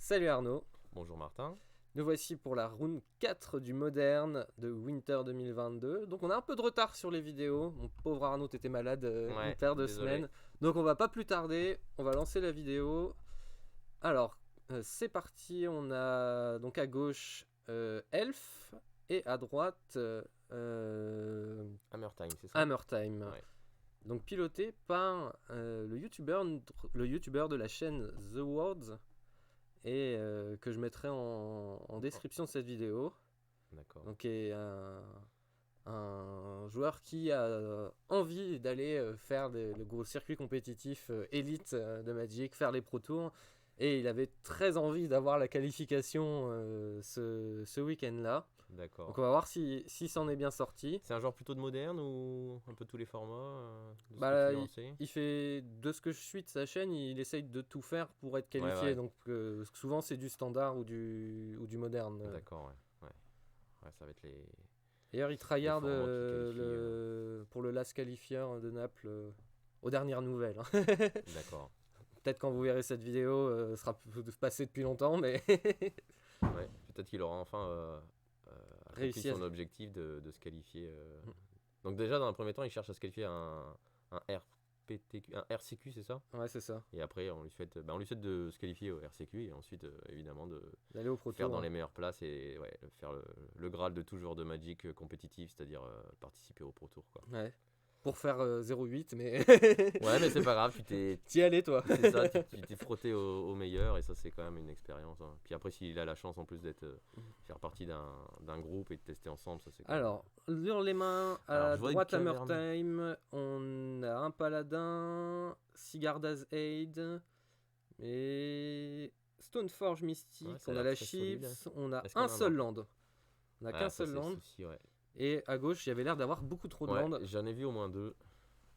Salut Arnaud, Bonjour Martin. nous voici pour la round 4 du Moderne de Winter 2022. Donc on a un peu de retard sur les vidéos, mon pauvre Arnaud t'étais malade une Ouais, paire de désolé. semaines. Donc on va pas plus tarder, on va lancer la vidéo. Alors c'est parti, on a donc à gauche Elf et à droite Hammer Time, c'est ça? Hammer Time. Ouais. Donc piloté par le youtubeur de la chaîne The Words et que je mettrai en description de cette vidéo. D'accord. Donc est un joueur qui a envie d'aller faire le gros circuit compétitif élite de Magic, faire les Pro Tours. Et il avait très envie d'avoir la qualification ce week-end-là. D'accord. Donc on va voir si s'en est bien sorti. C'est un genre plutôt de moderne ou un peu tous les formats de ce que Bah, tu en sais? il fait, de ce que je suis de sa chaîne, il essaye de tout faire pour être Ouais, qualifié. ouais. Donc souvent c'est du standard ou du moderne. D'accord, ouais. Ouais. Ouais, ça va être D'ailleurs, il les tryhard formats qui qualifient. pour le last qualifier de Naples aux dernières nouvelles. D'accord. Peut-être quand vous verrez cette vidéo, sera passé depuis longtemps, mais Ouais. Peut-être qu'il aura enfin accompli réussi à. son objectif de se qualifier. Donc déjà, dans un premier temps, il cherche à se qualifier un RPTQ, un RCQ, c'est ça? Ouais, c'est ça. Et après, on lui souhaite de se qualifier au RCQ et ensuite, évidemment, de D'aller au Pro faire Tour. dans Hein. les meilleures places et ouais, faire le Graal de tout joueur de Magic compétitif, c'est-à-dire participer au Pro Tour, quoi. Ouais. Pour faire 0,8, mais. Ouais, mais c'est pas grave, tu t'es. T'y allais, toi. C'est ça, tu t'es frotté au meilleur et ça, c'est quand même une expérience. Hein. Puis après, s'il a la chance en plus d'être faire partie d'un groupe et de tester ensemble, ça c'est quand même. Alors, sur les mains, Alors, à je vois une droite Hammer caverne. Time, on a un paladin, Sigarda's Aid, et Stoneforge Ouais, Mystique, ça a on a l'air la très solide. Chips, on a Est-ce un qu'on a un seul marteau? land. On a qu'un Ah, ça seul c'est le land. souci, ouais. Et à gauche, il y avait l'air d'avoir beaucoup trop de Ouais, landes. j'en ai vu au moins deux.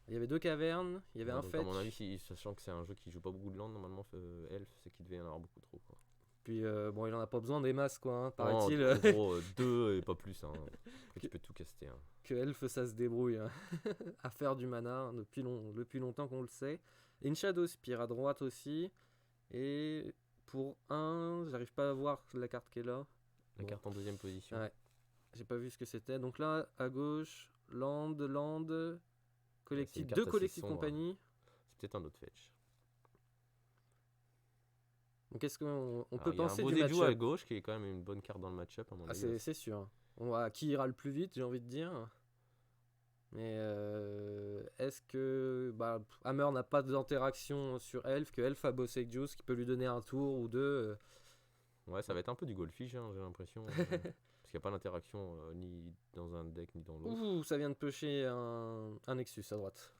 Il y avait deux cavernes, il y avait Ouais, un donc à mon avis, fetch. sachant que c'est un jeu qui joue pas beaucoup de land, normalement, Elf, c'est qu'il devait y en avoir beaucoup trop, quoi. Puis bon, il en a pas besoin des masses, quoi, hein, Non, paraît-il. en gros, deux et pas plus. Hein. Après, que, tu peux tout caster. Hein. que Elf, ça se débrouille hein, à faire du mana depuis longtemps qu'on le sait. Et une Shadow Spear à droite aussi. Et pour un, j'arrive pas à voir la carte qui est là. La Bon, carte en deuxième position. ouais, j'ai pas vu ce que c'était. Donc là, à gauche, land, Ouais, c'est une collectif, deux carte assez collectifs sombre. Hein. compagnie. C'est peut-être un autre fetch. Donc est-ce qu'on Alors, peut il y a un penser beau du déjou à match-up? gauche qui est quand même une bonne carte dans le match-up, à mon Ah, avis. Là. c'est sûr. Qui ira le plus vite, j'ai envie de dire. Mais est-ce que Hammer n'a pas d'interaction sur Elf, que Elf a bossé avec Juice qui peut lui donner un tour ou deux Ouais, ça va être un peu du goldfish, hein, j'ai l'impression. Parce qu'il n'y a pas d'interaction ni dans un deck ni dans l'autre. Ouh, ça vient de pêcher un Nexus à droite.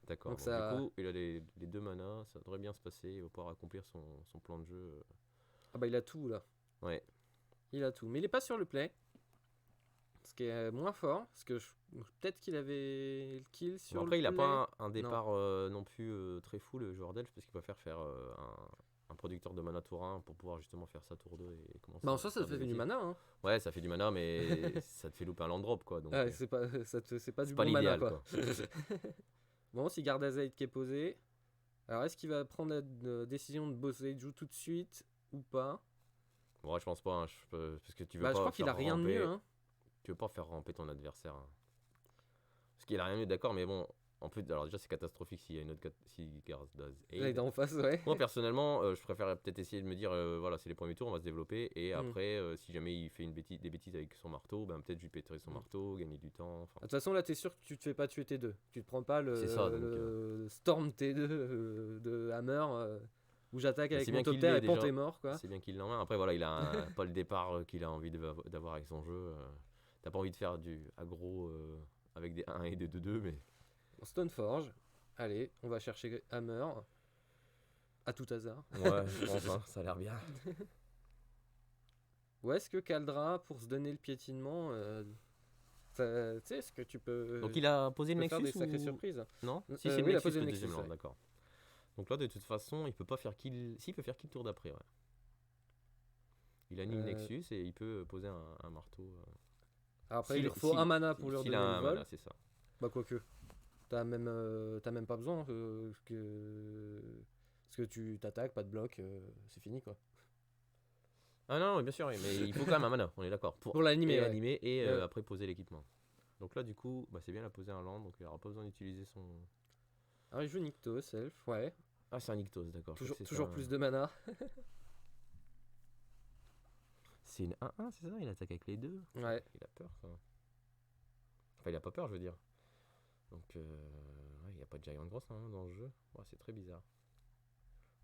D'accord, Donc donc du ça. coup, il a les deux manas, ça devrait bien se passer, il va pouvoir accomplir son plan de jeu. Ah bah il a tout là. Ouais, Il a tout. Mais il est pas sur le play. Ce qui est moins fort. Parce que peut-être qu'il avait le kill sur bon, après, le il n'a play. pas un Non. départ non plus très fou, le joueur d'Elf, parce qu'il préfère faire un producteur de mana tour 1 pour pouvoir justement faire sa tour 2 et commencer Bah en à soi ça faire te des fait du bêtises. mana. Hein. Ouais, ça fait du mana, mais ça te fait louper un land drop, quoi. Donc, Ouais, c'est pas c'est du pas bon mana l'idéal, quoi. quoi. Bon, si garde Azaid qui est posé. Alors est-ce qu'il va prendre la décision de bosser Ju tout de suite ou pas? Bon, ouais, je pense pas, hein, parce que tu veux Bah je pas crois qu'il faire a rien de mieux. ramper, Hein. tu veux pas faire ramper ton adversaire. Hein. Parce qu'il a rien de mieux, d'accord, mais bon, en plus, alors déjà, c'est catastrophique s'il y a une autre s'il garde Là il est aid. en face, ouais. Moi personnellement, je préfère peut-être essayer de me dire, voilà, c'est les premiers tours, on va se développer, et Hmm. après, si jamais il fait des bêtises avec son marteau, ben peut-être je lui péterai son Hmm. marteau, gagner du temps. De toute façon, là, t'es sûr que tu te fais pas tuer T2. Tu te prends pas C'est ça, donc. le Storm T2 de Hammer où j'attaque Mais avec c'est mon bien top qu'il terre l'ait et pan, déjà. t'es mort, quoi. C'est bien qu'il l'ait en main. Après, voilà, il a pas le départ qu'il a envie d'avoir avec son jeu. T'as pas envie de faire du aggro avec des 1 et des 2-2, mais. Stoneforge. Allez, on va chercher Hammer. À tout hasard. Ouais, je pense, hein, ça a l'air bien. Ou est-ce que Kaldra, pour se donner le piétinement, tu sais, est-ce que tu peux, Donc il a posé tu le peux faire Nexus des sacrées ou. surprises? Non. Si c'est le Oui, il a Nexus, posé le le deuxième Nexus, land, ouais. d'accord. Donc là, de toute façon, il peut pas faire kill. Si, il peut faire kill tour d'après, ouais. Il annule le Euh, Nexus et il peut poser un marteau. Après, il lui faut un mana pour lui S'il a redonner le un vol. mana, c'est ça. Bah, quoique. T'as même pas besoin parce que tu t'attaques, pas de bloc, c'est fini quoi. Ah non, bien sûr, oui, mais il faut quand même un mana, on est d'accord. Pour l'animer, et ouais. animer et Ouais. après poser l'équipement. Donc là, du coup, c'est bien, il a posé un land, donc il n'aura pas besoin d'utiliser son. Alors il joue Nykthos, Elf, ouais. Ah, c'est un Nykthos, d'accord. je crois que Toujours c'était plus de mana. C'est une 1-1, c'est ça? Il attaque avec les deux? Ouais. Il a peur, ça. Enfin, il a pas peur, je veux dire. Donc, ouais, il n'y a pas de Giant Gross hein, dans le jeu. Ouais, c'est très bizarre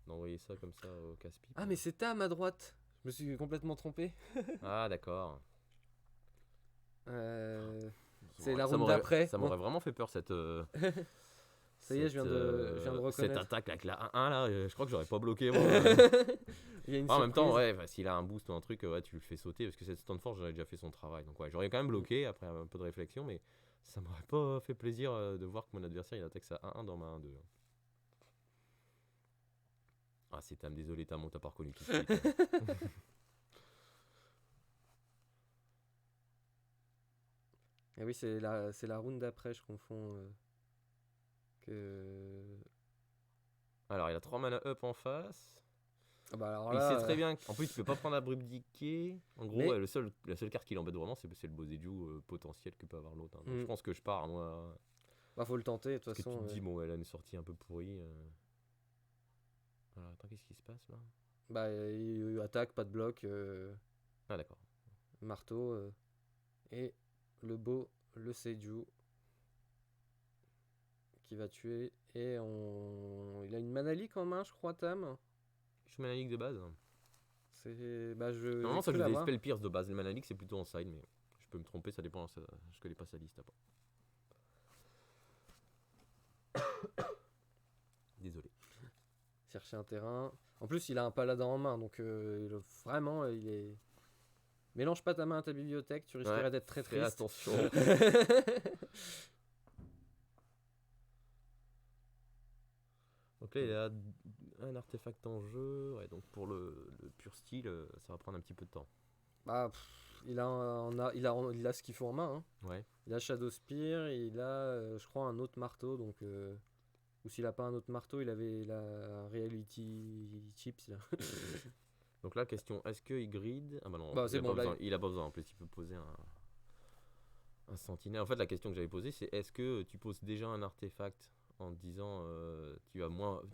d'envoyer ça comme ça au casse-pipe. Ah mais c'est Tam à droite. Je me suis complètement trompé. Ah, d'accord. C'est la Ça round m'aurait- d'après. Ça Bon. m'aurait vraiment fait peur cette. Ça y est, je viens de Cette reconnaître. attaque avec la 1-1 là, je crois que j'aurais pas bloqué moi. Il y a une En même temps, surprise. ouais, s'il a un boost ou un truc, ouais, tu le fais sauter parce que cette Stoneforge, j'avais déjà fait son travail. Donc, ouais, j'aurais quand même bloqué après un peu de réflexion, mais ça m'aurait pas fait plaisir de voir que mon adversaire il attaque ça 1-1 dans ma 1-2. Ah, c'est Tam, désolé Tam, on t'a pas reconnu tout de suite. Et oui, c'est la round d'après, je confonds. Que... Alors, il a 3 mana up en face. Ah bah alors Il là, sait très bien qu'en plus, tu peux pas prendre Abrupt Decay. En gros, Mais- ouais, la seule carte qui l'embête vraiment, c'est le Boseiju potentiel que peut avoir l'autre. Hein. Donc, je pense que je pars, moi. bah, faut le tenter, de toute Parce que tu façon. te dis, bon, elle a une sortie un peu pourrie. Alors, attends, qu'est-ce qui se passe là? Bah, il attaque, pas de bloc, Ah, d'accord. marteau, et le beau, le Seiju, qui va tuer. Et il a une Manalik en main, je crois, Tam. Je suis Manalik de base. C'est. Bah, Normalement, j'ai ça cru joue des l'avoir. spells pierce de base. Le Manalik, c'est plutôt en side, mais je peux me tromper, ça dépend. Je connais pas sa liste à part. Désolé. Chercher un terrain. En plus, il a un paladin en main, donc vraiment, il est. Mélange pas ta main à ta bibliothèque, tu risquerais Ouais, d'être très fais triste. attention. Donc là, il a un artefact en jeu. Ouais, donc pour le pur style, ça va prendre un petit peu de temps. Bah, il a ce qu'il faut en main. Hein. Ouais. Il a Shadow Spear, il a, je crois, un autre marteau. Donc, ou s'il a pas un autre marteau, il avait la Reality Chips. Là. Donc là, question, est-ce qu'il grid? Ah bah non, Bah, c'est bon, là, il a pas besoin. En plus, il peut poser un sentinelle. En fait, la question que j'avais posée, c'est est-ce que tu poses déjà un artefact en te disant tu vas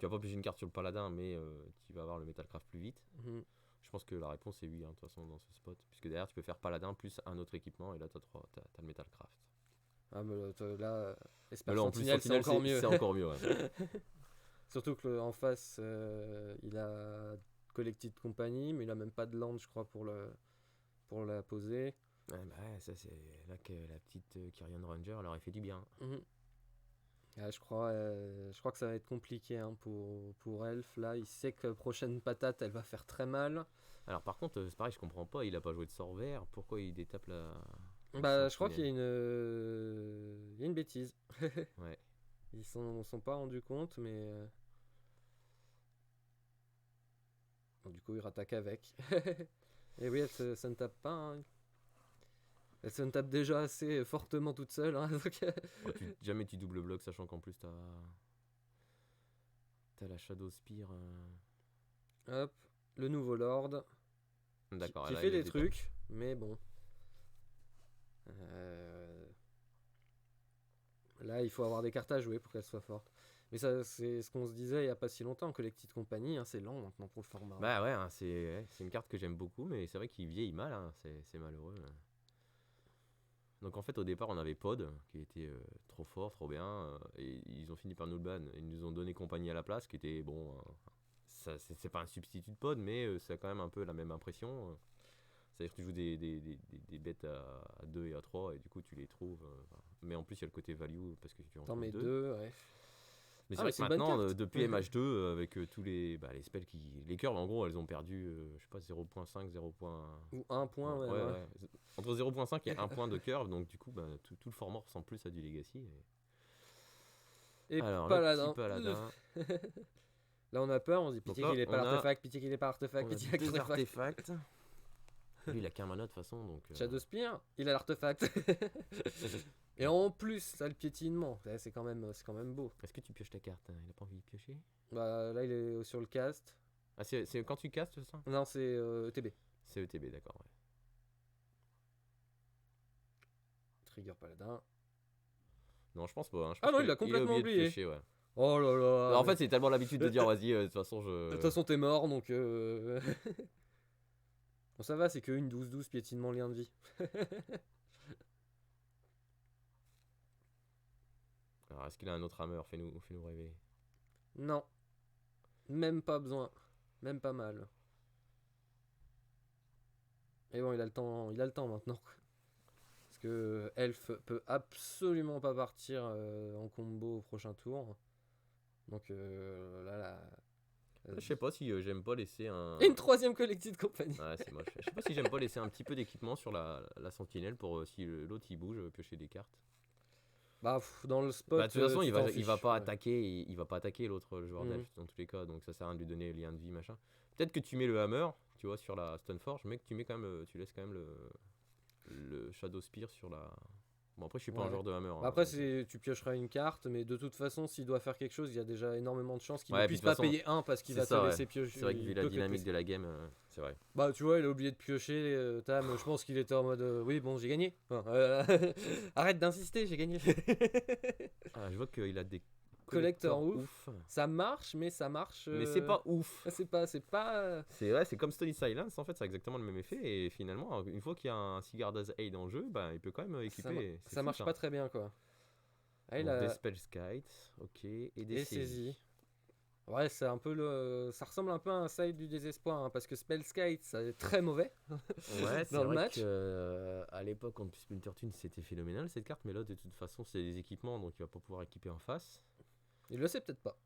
pas piger une carte sur le paladin, mais tu vas avoir le Metalcraft plus vite? Mhm. Je pense que la réponse est oui, hein, de toute façon, dans ce spot. Puisque derrière, tu peux faire paladin plus un autre équipement, et là, t'as le Metalcraft. Ah, mais là, Esper Mais là, en plus, Sentinelle, c'est Sentinelle, encore mieux. c'est encore mieux. Ouais. Surtout que en face, il a Collected Company, mais il a même pas de land, je crois, pour la poser. Ouais, bah ouais, ça c'est là que la petite Kyrian Ranger leur aurait fait du bien. Mhm. Ah, je crois que ça va être compliqué hein, pour Elf. Là, il sait que la prochaine patate, elle va faire très mal. Alors par contre, c'est pareil, je comprends pas, il a pas joué de sort vert, pourquoi il détape la. Bah, je crois qu'il y a Sentinelle. il y a une bêtise. Ouais. Ils s'en sont pas rendus compte, mais bon, du coup, il rattaque avec. Et oui, ça ne tape pas. Hein. Elle se tape déjà assez fortement toute seule. Hein, donc, Ouais, jamais tu double bloc, sachant qu'en plus t'as la Shadow Spear. hop, le nouveau Lord. D'accord. Qui là, fait il a des détape. trucs, mais bon. Là, il faut avoir des cartes à jouer pour qu'elles soient fortes. Mais ça, c'est ce qu'on se disait il n'y a pas si longtemps, que les petites compagnies, hein, c'est lent maintenant pour le format. Bah ouais, hein, c'est une carte que j'aime beaucoup, mais c'est vrai qu'il vieillit mal, hein, c'est malheureux. Donc en fait au départ on avait Pod qui était trop fort, trop bien, et ils ont fini par nous le ban. Ils nous ont donné compagnie à la place qui était bon, c'est pas un substitut de Pod mais ça a quand même un peu la même impression. C'est-à-dire que tu joues des bêtes à 2 et à 3 et du coup tu les trouves. Mais en plus il y a le côté value parce que tu en T'en trouves mets 2. deux, ouais. Mais c'est Ah, vrai mais que c'est une bonne maintenant, carte. depuis MH2, avec tous les spells les curves, en gros, elles ont perdu, je sais pas, 0.5, 0. Ou un point, ouais. Ouais, ouais. ouais. Entre 0.5 et 1 point de curve, donc du coup, tout le format ressemble plus à du Legacy. Et Alors, paladin. le petit paladin. Là, on a peur, on se dit Donc pitié là, qu'il ait pas on a- l'artefact, pitié qu'il ait pas l'artefact, On a pitié qu'il ait deux pas l'artefact. artefacts. Lui, il a qu'un mana de toute façon, donc. Shadow Spear, il a l'artefact. Et en plus, ça le piétinement, ouais, c'est quand même beau. Est-ce que tu pioches ta carte? Il a pas envie de piocher? Bah, là, il est sur le cast. Ah, c'est quand tu castes ça? Non, c'est ETB. C'est ETB, d'accord. Ouais. Trigger paladin. Non, je pense pas. Hein. Je Ah pense non, il qu'il l'a est complètement obligé de oublié. piocher, ouais. Oh là là. En fait, c'est tellement l'habitude de dire, vas-y, de toute façon, de toute je. façon, t'es mort, donc... Bon, ça va, c'est que une 12-12 piétinement lien de vie. Alors, est-ce qu'il a un autre hammer? Fais-nous rêver. Non, même pas besoin. Même pas mal. Et bon, il a le temps maintenant. Parce que Elf peut absolument pas partir en combo au prochain tour. Donc là. Je sais pas si j'aime pas laisser un. Et une troisième collective de compagnie. Ouais, c'est moche. Je sais pas si j'aime pas laisser un petit peu d'équipement sur la sentinelle pour si l'autre il bouge, piocher des cartes. Bah, dans le spot. Bah, de toute façon, tu il t'en va fiches, pas ouais. attaquer, il va pas attaquer l'autre joueur Mhm. d'elfe dans tous les cas, donc ça sert à rien de lui donner lien de vie machin. Peut-être que tu mets le hammer, tu vois, sur la Stoneforge, mais que tu mets quand même, tu laisses quand même le Shadow Spear sur la. Bon après, je suis pas un Ouais. joueur de hammer. Bah, Hein, après, donc, tu piocheras une carte, mais de toute façon, s'il doit faire quelque chose, il y a déjà énormément de chances qu'il ne ouais, puis puisse de toute pas façon, payer un parce qu'il c'est va ça, te ouais. laisser piocher. C'est vrai que vu il la peut que te dynamique laisser- de la game, c'est vrai. Bah, tu vois, il a oublié de piocher. Tam, je pense qu'il était en mode oui, bon, j'ai gagné. Enfin, arrête d'insister, j'ai gagné. Ah, je vois qu'il a des Collector collecteurs ouf. Ça marche, mais ça marche. Mais c'est pas ouf. C'est pas. C'est vrai, c'est comme Stony Silence, en fait, ça a exactement le même effet. Et finalement, une fois qu'il y a un Sigarda's Aid en jeu, bah, il peut quand même équiper. C'est Ça fou, marche ça. pas très bien, quoi. Ah, il Donc des a. Spellskite, ok, et des Et saisies. saisie. Ouais, c'est un peu le. Ça ressemble un peu à un side du désespoir, hein, parce que Spellskite, ça est très mauvais Ouais, c'est dans le vrai match. que à l'époque, contre Splinter Twin, c'était phénoménal cette carte, mais là, de toute façon, c'est des équipements, donc il va pas pouvoir équiper en face. Il le sait peut-être pas.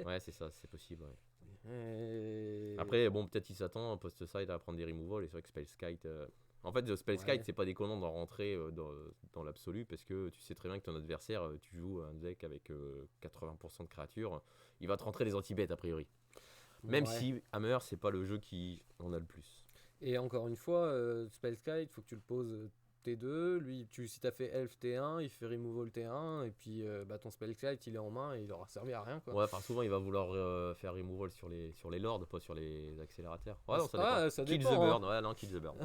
Ouais, c'est ça, c'est possible, ouais. Et- Après, bon, peut-être il s'attend en post-side à prendre des removals, et c'est vrai que Spellskite. En fait, le Spellskite, Ouais. c'est pas déconnant d'en rentrer dans l'absolu, parce que tu sais très bien que ton adversaire, tu joues un deck avec 80% de créatures, il va te rentrer des anti-bêtes a priori. Même Ouais. si Hammer, c'est pas le jeu qui en a le plus. Et encore une fois, Spellskite, il faut que tu le poses T2. Lui, si t'as fait Elf T1, il fait Removal T1. Et puis bah, ton Spellskite, il est en main et il aura servi à rien, quoi. Ouais, par souvent, il va vouloir faire removal sur les lords, pas sur les accélérateurs. Ouais, Ah, non, ça dépend. ça Kill the dépend, bird, ouais, non, kill the bird.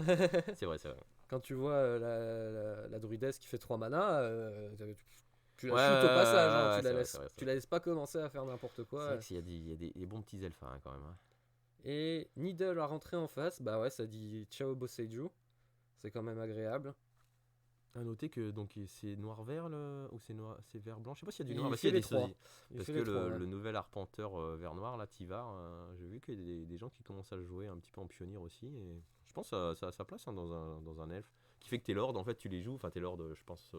C'est vrai, c'est vrai. Quand tu vois la druidesse qui fait 3 mana, tu la Ouais, shootes au passage, hein, ouais, tu, la c'est vrai, laisses, c'est vrai, c'est tu vrai. la laisses pas commencer à faire n'importe C'est quoi. vrai qu'il y a des bons petits elfes hein, quand même. Hein. Et Needle à rentrer en face, bah ouais, ça dit Ciao Boseiju. C'est quand même agréable. À noter que donc c'est noir-vert ou c'est vert-blanc. Je sais pas s'il y a du Il noir, mais fait s'il y a les des trois. sosies. Il Parce fait que les trois, ouais. le nouvel arpenteur vert-noir, là, Tivar, j'ai vu qu'il y a des gens qui commencent à le jouer un petit peu en pionnier aussi. Et je pense que ça a sa place hein, dans un elfe. Qui fait que tes lords, en fait, tu les joues. Enfin, tes lords, je pense,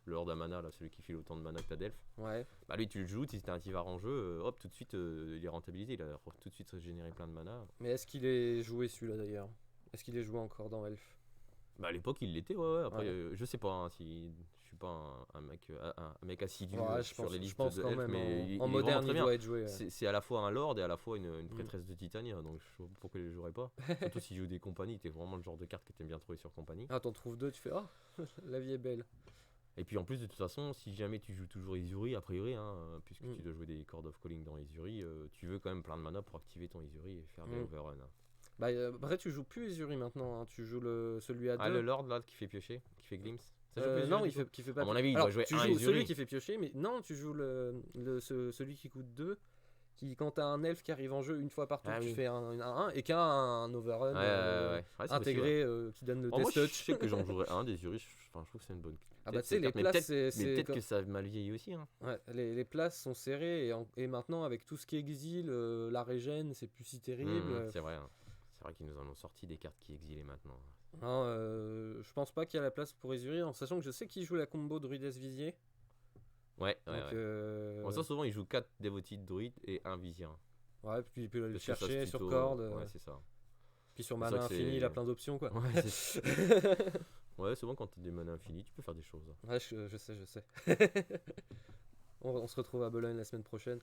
le lord à mana, là, celui qui file autant de mana que t'as d'elfe. Ouais. Bah, lui, tu le joues, si t'as un Tivar en jeu, hop, tout de suite, il est rentabilisé. Il a tout de suite généré plein de mana. Mais est-ce qu'il est joué celui-là d'ailleurs? Est-ce qu'il est joué encore dans Elf? Bah, à l'époque, il l'était, ouais. Après, Ouais. je sais pas hein, si. Je suis pas un mec assidu Ouais, sur les je listes pense de quand elfes, même. mais En il est vraiment moderne, très il bien. doit être joué. Ouais. C'est à la fois un lord et à la fois une prêtresse de Titania, donc je sais pas pourquoi il les jouerait pas. Surtout s'il joue des compagnies, t'es vraiment le genre de carte que t'aimes bien trouver sur compagnie. Ah, t'en trouves deux, tu fais oh, la vie est belle. Et puis en plus, de toute façon, si jamais tu joues toujours Izuri, a priori, hein, puisque Mm. tu dois jouer des Chord of Calling dans Izuri, tu veux quand même plein de mana pour activer ton Izuri et faire des overrun. Hein. Bah, après, tu joues plus Izuri maintenant. Hein. Tu joues celui à Ah, deux. le lord là qui fait piocher, qui fait glimpse ça joue plus Non, Izuri, il du coup fait pas. À mon avis, il Alors, doit jouer tu un joues celui Izuri. qui fait piocher, mais non, tu joues celui qui coûte 2. Qui, quand t'as un elfe qui arrive en jeu une fois par tour, Ah tu oui. fais un et qu'un un overrun Ouais, c'est intégré possible, ouais. qui donne le Moi, test je touch. sais que j'en jouerais un des Izuri, je trouve que c'est une bonne. Ah bah tu sais, les mais places, peut-être que ça a mal vieilli aussi. Hein. Ouais, les places sont serrées et maintenant avec tout ce qui exile, la régène, c'est plus si terrible. C'est vrai. Hein. C'est vrai qu'ils nous en ont sorti des cartes qui exilent maintenant. Non, je pense pas qu'il y a la place pour Izuri, en sachant que je sais qu'il joue la combo Druides Visier. Ouais. Donc, Bon, ça, souvent, ils jouent 4 Devoted Druid et 1 Vizir. ouais, puis il peut aller le Parce que ça se chercher sur tuto, corde. Ouais, c'est ça. Puis sur C'est mana vrai que infini, c'est- il a plein d'options quoi. Ouais, ouais, souvent, quand t'as des mana infinis, tu peux faire des choses. Ouais, je sais. On se retrouve à Bologne la semaine prochaine.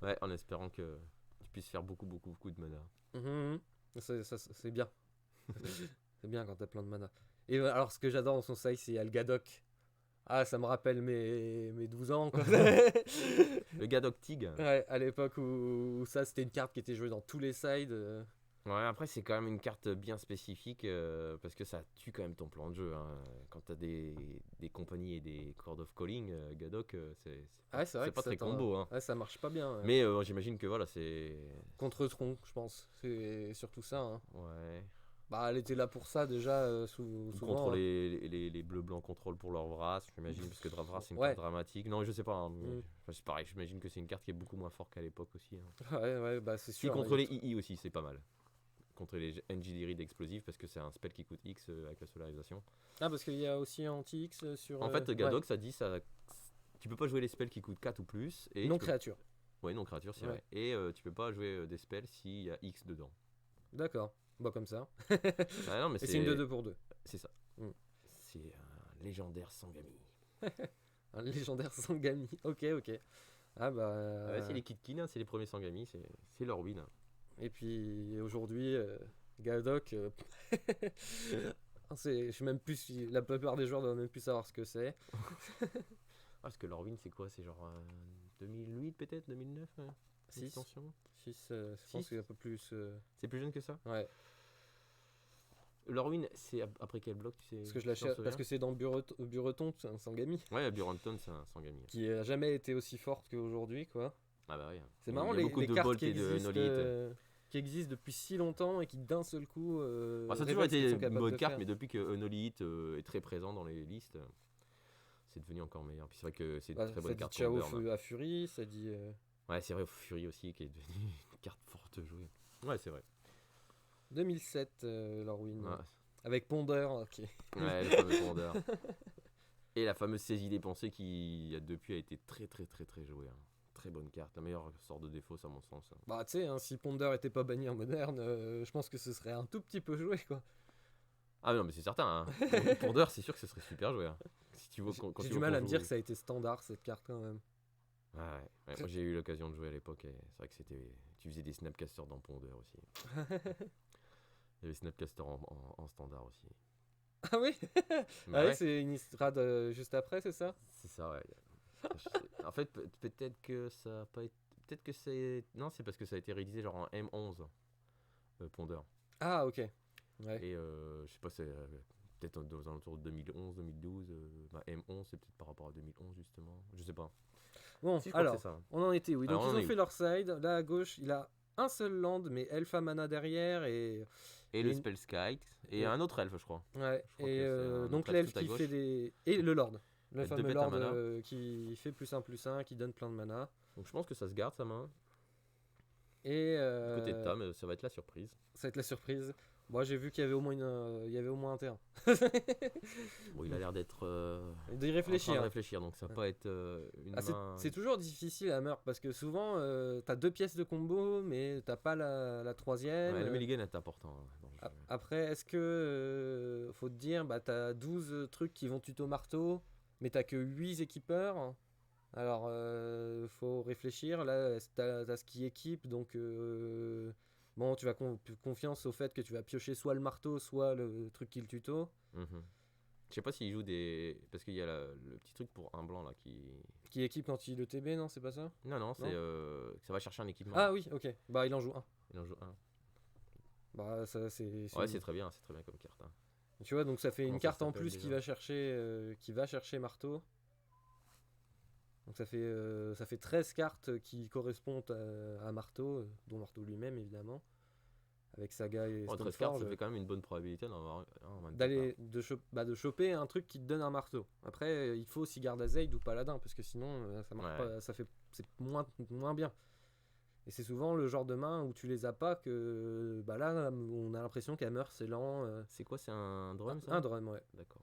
Ouais, en espérant que tu puisses faire beaucoup de mana. Mhm. C'est bien. C'est bien quand t'as plein de mana. Et alors, ce que j'adore dans son side, c'est Algadok. Ah, ça me rappelle mes 12 ans, quoi. Le Gadok Tig. Ouais, à l'époque où ça, c'était une carte qui était jouée dans tous les sides. Ouais, après, c'est quand même une carte bien spécifique parce que ça tue quand même ton plan de jeu, hein. Quand t'as des compagnies et des Chord of Calling, Gadok, Ah ouais, c'est vrai c'est que pas très combo, hein. ouais, ça marche pas bien. Mais j'imagine que voilà, c'est. Contre Tron, je pense. C'est surtout ça, hein. Ouais. Bah, elle était là pour ça déjà, Ou souvent, contre hein. les bleus-blancs contrôlent pour leur Vras, j'imagine, parce que Vras c'est une Ouais. carte dramatique. Non, je sais pas, hein, mais Mm. enfin, c'est pareil, j'imagine que c'est une carte qui est beaucoup moins forte qu'à l'époque aussi, hein. Ouais, ouais, bah c'est Si sûr. contre hein, les II aussi, c'est pas mal. Contre les NG d'explosifs, parce que c'est un spell qui coûte X avec la solarisation. Ah, parce qu'il y a aussi anti-X sur. En fait, Ouais. Gadok, ça dit ça. Tu peux pas jouer les spells qui coûtent 4 ou plus. Et Non tu peux- créature. Ouais, non créature, c'est Ouais. vrai. Et tu peux pas jouer des spells s'il y a X dedans. D'accord. Bah, comme ça. Ah non, mais Et c'est une de 2 pour 2. C'est ça. Mm. C'est un légendaire Sangami. Un légendaire Sangami. Ok, ok. Ah, bah. Ah ouais, c'est les Kitkin, hein, c'est les premiers Sangami, c'est leur win, hein. Et puis aujourd'hui, Gadok. Je sais même plus si la plupart des joueurs doivent même plus savoir ce que c'est. Ah, parce que leur win, c'est quoi? C'est genre 2008 peut-être, 2009, Six. extension. 6, je pense Six. qu'il y a un peu plus. C'est plus jeune que ça? Ouais. Leur win, c'est après quel bloc, tu sais? Parce que je tu t'en l'achète. Parce souviens? que c'est dans Bureton, c'est un Sangami. Ouais, Buranton, c'est un Sangami. Qui a jamais été aussi forte qu'aujourd'hui, quoi. Ah bah oui. C'est Il marrant y a les, beaucoup les de cartes Bolt et de Nolite. qui existent depuis si longtemps et qui d'un seul coup. Ah, ça a toujours révèlent ce qu'ils été sont une capables bonne de carte, faire. mais depuis que Unolite est très présent dans les listes, c'est devenu encore meilleur. Puis c'est vrai que c'est une Bah, très ça bonne dit carte Ciao pour burn. à Fury, ça dit. Ouais, c'est vrai, Fury aussi, qui est devenu une carte forte à jouer. Ouais, c'est vrai. 2007, Lorwyn. Ouais, Avec Ponder, ok. ouais, le fameux Pondeur. Et la fameuse saisie dépensée qui, depuis, a été très très très très jouée, hein. Très bonne carte, la meilleure sorte de défausse à mon sens, hein. Bah, tu sais, hein, si Ponder était pas banni en moderne, je pense que ce serait un tout petit peu joué, quoi. Ah non, mais c'est certain, hein. Pondeur, c'est sûr que ce serait super joué, hein. Si tu vois, quand J'ai tu du vois mal qu'on à me dire joue- que ça a été standard cette carte quand même. Ouais, moi j'ai eu l'occasion de jouer à l'époque et c'est vrai que c'était. Tu faisais des snapcasters dans Pondeur aussi. Il y avait Snapcaster en standard aussi. Ah oui. Mais Ah ouais, oui, c'est une Innistrad juste après, c'est ça? c'est ça, ouais. En fait, peut-être que ça a pas été. Peut-être que c'est. Non, c'est parce que ça a été réalisé genre en M11, Pondeur. Ah ok. Ouais. Et je sais pas, c'est peut-être aux alentours de 2011, 2012. Bah, M11, c'est peut-être par rapport à 2011 justement. Je sais pas. Bon, Si, je crois que alors, c'est ça. on en était où? Donc Alors, on ils en ont est fait où leur side. Là à gauche, il a un seul land, mais Elfa Mana derrière et Et le une- Spell Skite. Et et- un autre elfe, je crois. ouais. Je crois Et que c'est un donc autre l'elfe elfe tout à qui gauche. fait des et le lord, le Avec deux fameux bêtes à lord mana. qui fait +1/+1, qui donne plein de mana. Donc je pense que ça se garde sa main. Et Du côté de Tom, ça va être la surprise. ça va être la surprise. Moi j'ai vu qu'il y avait au moins il y avait au moins un terrain. Bon, il a l'air d'être D'y en train de réfléchir. réfléchir, donc ça va pas être une Ah, main. c'est toujours difficile à Murk parce que souvent t'as 2 pièces de combo mais t'as pas la troisième. Ouais, le mulligan est important, hein, dans le jeu. Après, est-ce que faut te dire, bah t'as 12 trucs qui vont tuto marteau, mais t'as que 8 équipeurs. Alors faut réfléchir. Là, t'as ce qui équipe, donc bon, tu vas confiance au fait que tu vas piocher soit le marteau, soit le truc qui le tuto. Mhm. Je sais pas s'il joue des. Parce qu'il y a le petit truc pour un blanc là qui. Qui équipe quand il le TB, non, c'est pas ça? Non, c'est que ça va chercher un équipement. Ah oui, ok. Bah il en joue un. Il en joue un. Bah ça c'est. Ouais, c'est très bien comme carte, hein. Tu vois, donc ça fait Comment une ça carte en s'appelle plus déjà qui va chercher marteau. Donc ça fait 13 cartes qui correspondent à marteau, dont marteau lui-même évidemment, avec Saga et En 13 cartes, ça Stoneforge. fait quand même une bonne probabilité d'en avoir un en même temps. D'aller de choper un truc qui te donne un marteau. Après, il faut aussi garde Azeid ou Paladin parce que sinon ça marche Ouais. pas, c'est moins bien. Et c'est souvent le genre de main où tu les as pas que bah là on a l'impression qu'Hammer c'est lent. C'est quoi, c'est un drum ça? Un drum, ouais. D'accord.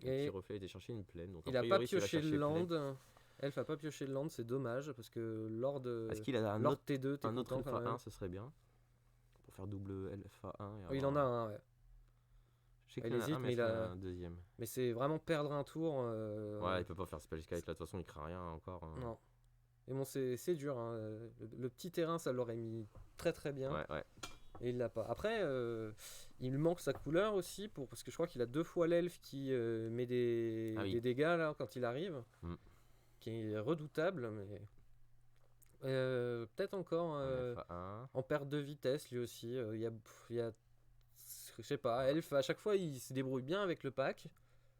Et Petit reflet, il était chercher une plaine. Donc il a a pas priori, s'il va pioché chercher le plaine- land. Elf a pas pioché le land, c'est dommage parce que Lord Est-ce qu'il a un Lord autre, T2, t'es un autre content quand Alpha même. 1, ce serait bien. Pour faire double Alpha 1. Oh, il en a un, ouais. Je sais il qu'il en a hésite, un, mais mais il il a- a un deuxième. Mais c'est vraiment perdre un tour. Ouais, il peut pas faire Spell Skite, là, de toute façon, il craint rien encore, hein. Non. Et bon, c'est dur, hein. Le petit terrain, ça l'aurait mis très très bien. Ouais, ouais. Et il l'a pas. Après, il lui manque sa couleur aussi, parce que je crois qu'il a 2 fois l'elfe qui met Ah des oui. dégâts là, quand il arrive, Mm. qui est redoutable, mais peut-être encore En FA1. en perte de vitesse lui aussi. Il y a, je sais pas, elfe, à chaque fois il se débrouille bien avec le pack,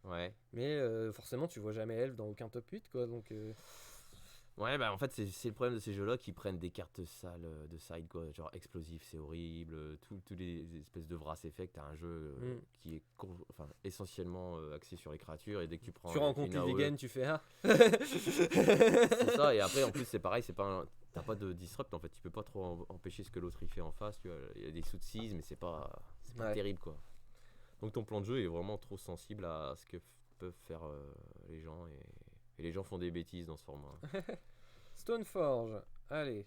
Ouais. mais forcément tu vois jamais elfe dans aucun top 8 quoi, donc Ouais, bah en fait, c'est le problème de ces jeux-là qui prennent des cartes sales de side, quoi. Genre explosif, c'est horrible. Tous les espèces de Vras Effect, t'as un jeu mm. qui est enfin, essentiellement axé sur les créatures. Et dès que tu prends Tu rencontres une AOE, Livigen, tu fais ah. c'est ça. Et après, en plus, c'est pareil, t'as pas de disrupt en fait. Tu peux pas trop empêcher ce que l'autre il fait en face. Tu vois. Il y a des sous-de-seize, mais c'est pas Ouais. terrible, quoi. Donc ton plan de jeu est vraiment trop sensible à ce que peuvent faire les gens. Et les gens font des bêtises dans ce format. Stoneforge, allez,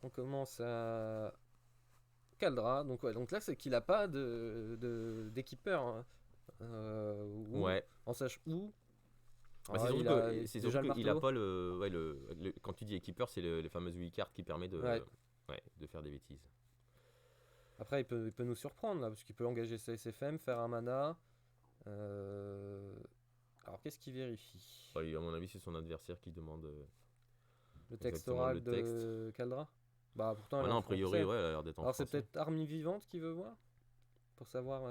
on commence à Caldra, donc ouais, donc là c'est qu'il a pas d'équipeur, hein. Ou Ouais. en sache où. Bah, c'est Ah, surtout il a déjà le qu'il a marteau. pas quand tu dis équipeur, c'est les fameuses 8 cartes qui permettent Ouais. de faire des bêtises. Après il peut nous surprendre là, parce qu'il peut engager sa SFM, faire un mana. Euh, Alors qu'est-ce qu'il vérifie? Enfin, à mon avis, c'est son adversaire qui demande Le texte exactement oral le texte. de Caldra. Bah pourtant elle est Maintenant, en a priori, français. ouais, elle a l'air d'être en Alors c'est français. peut-être Army Vivante qui veut voir, pour savoir.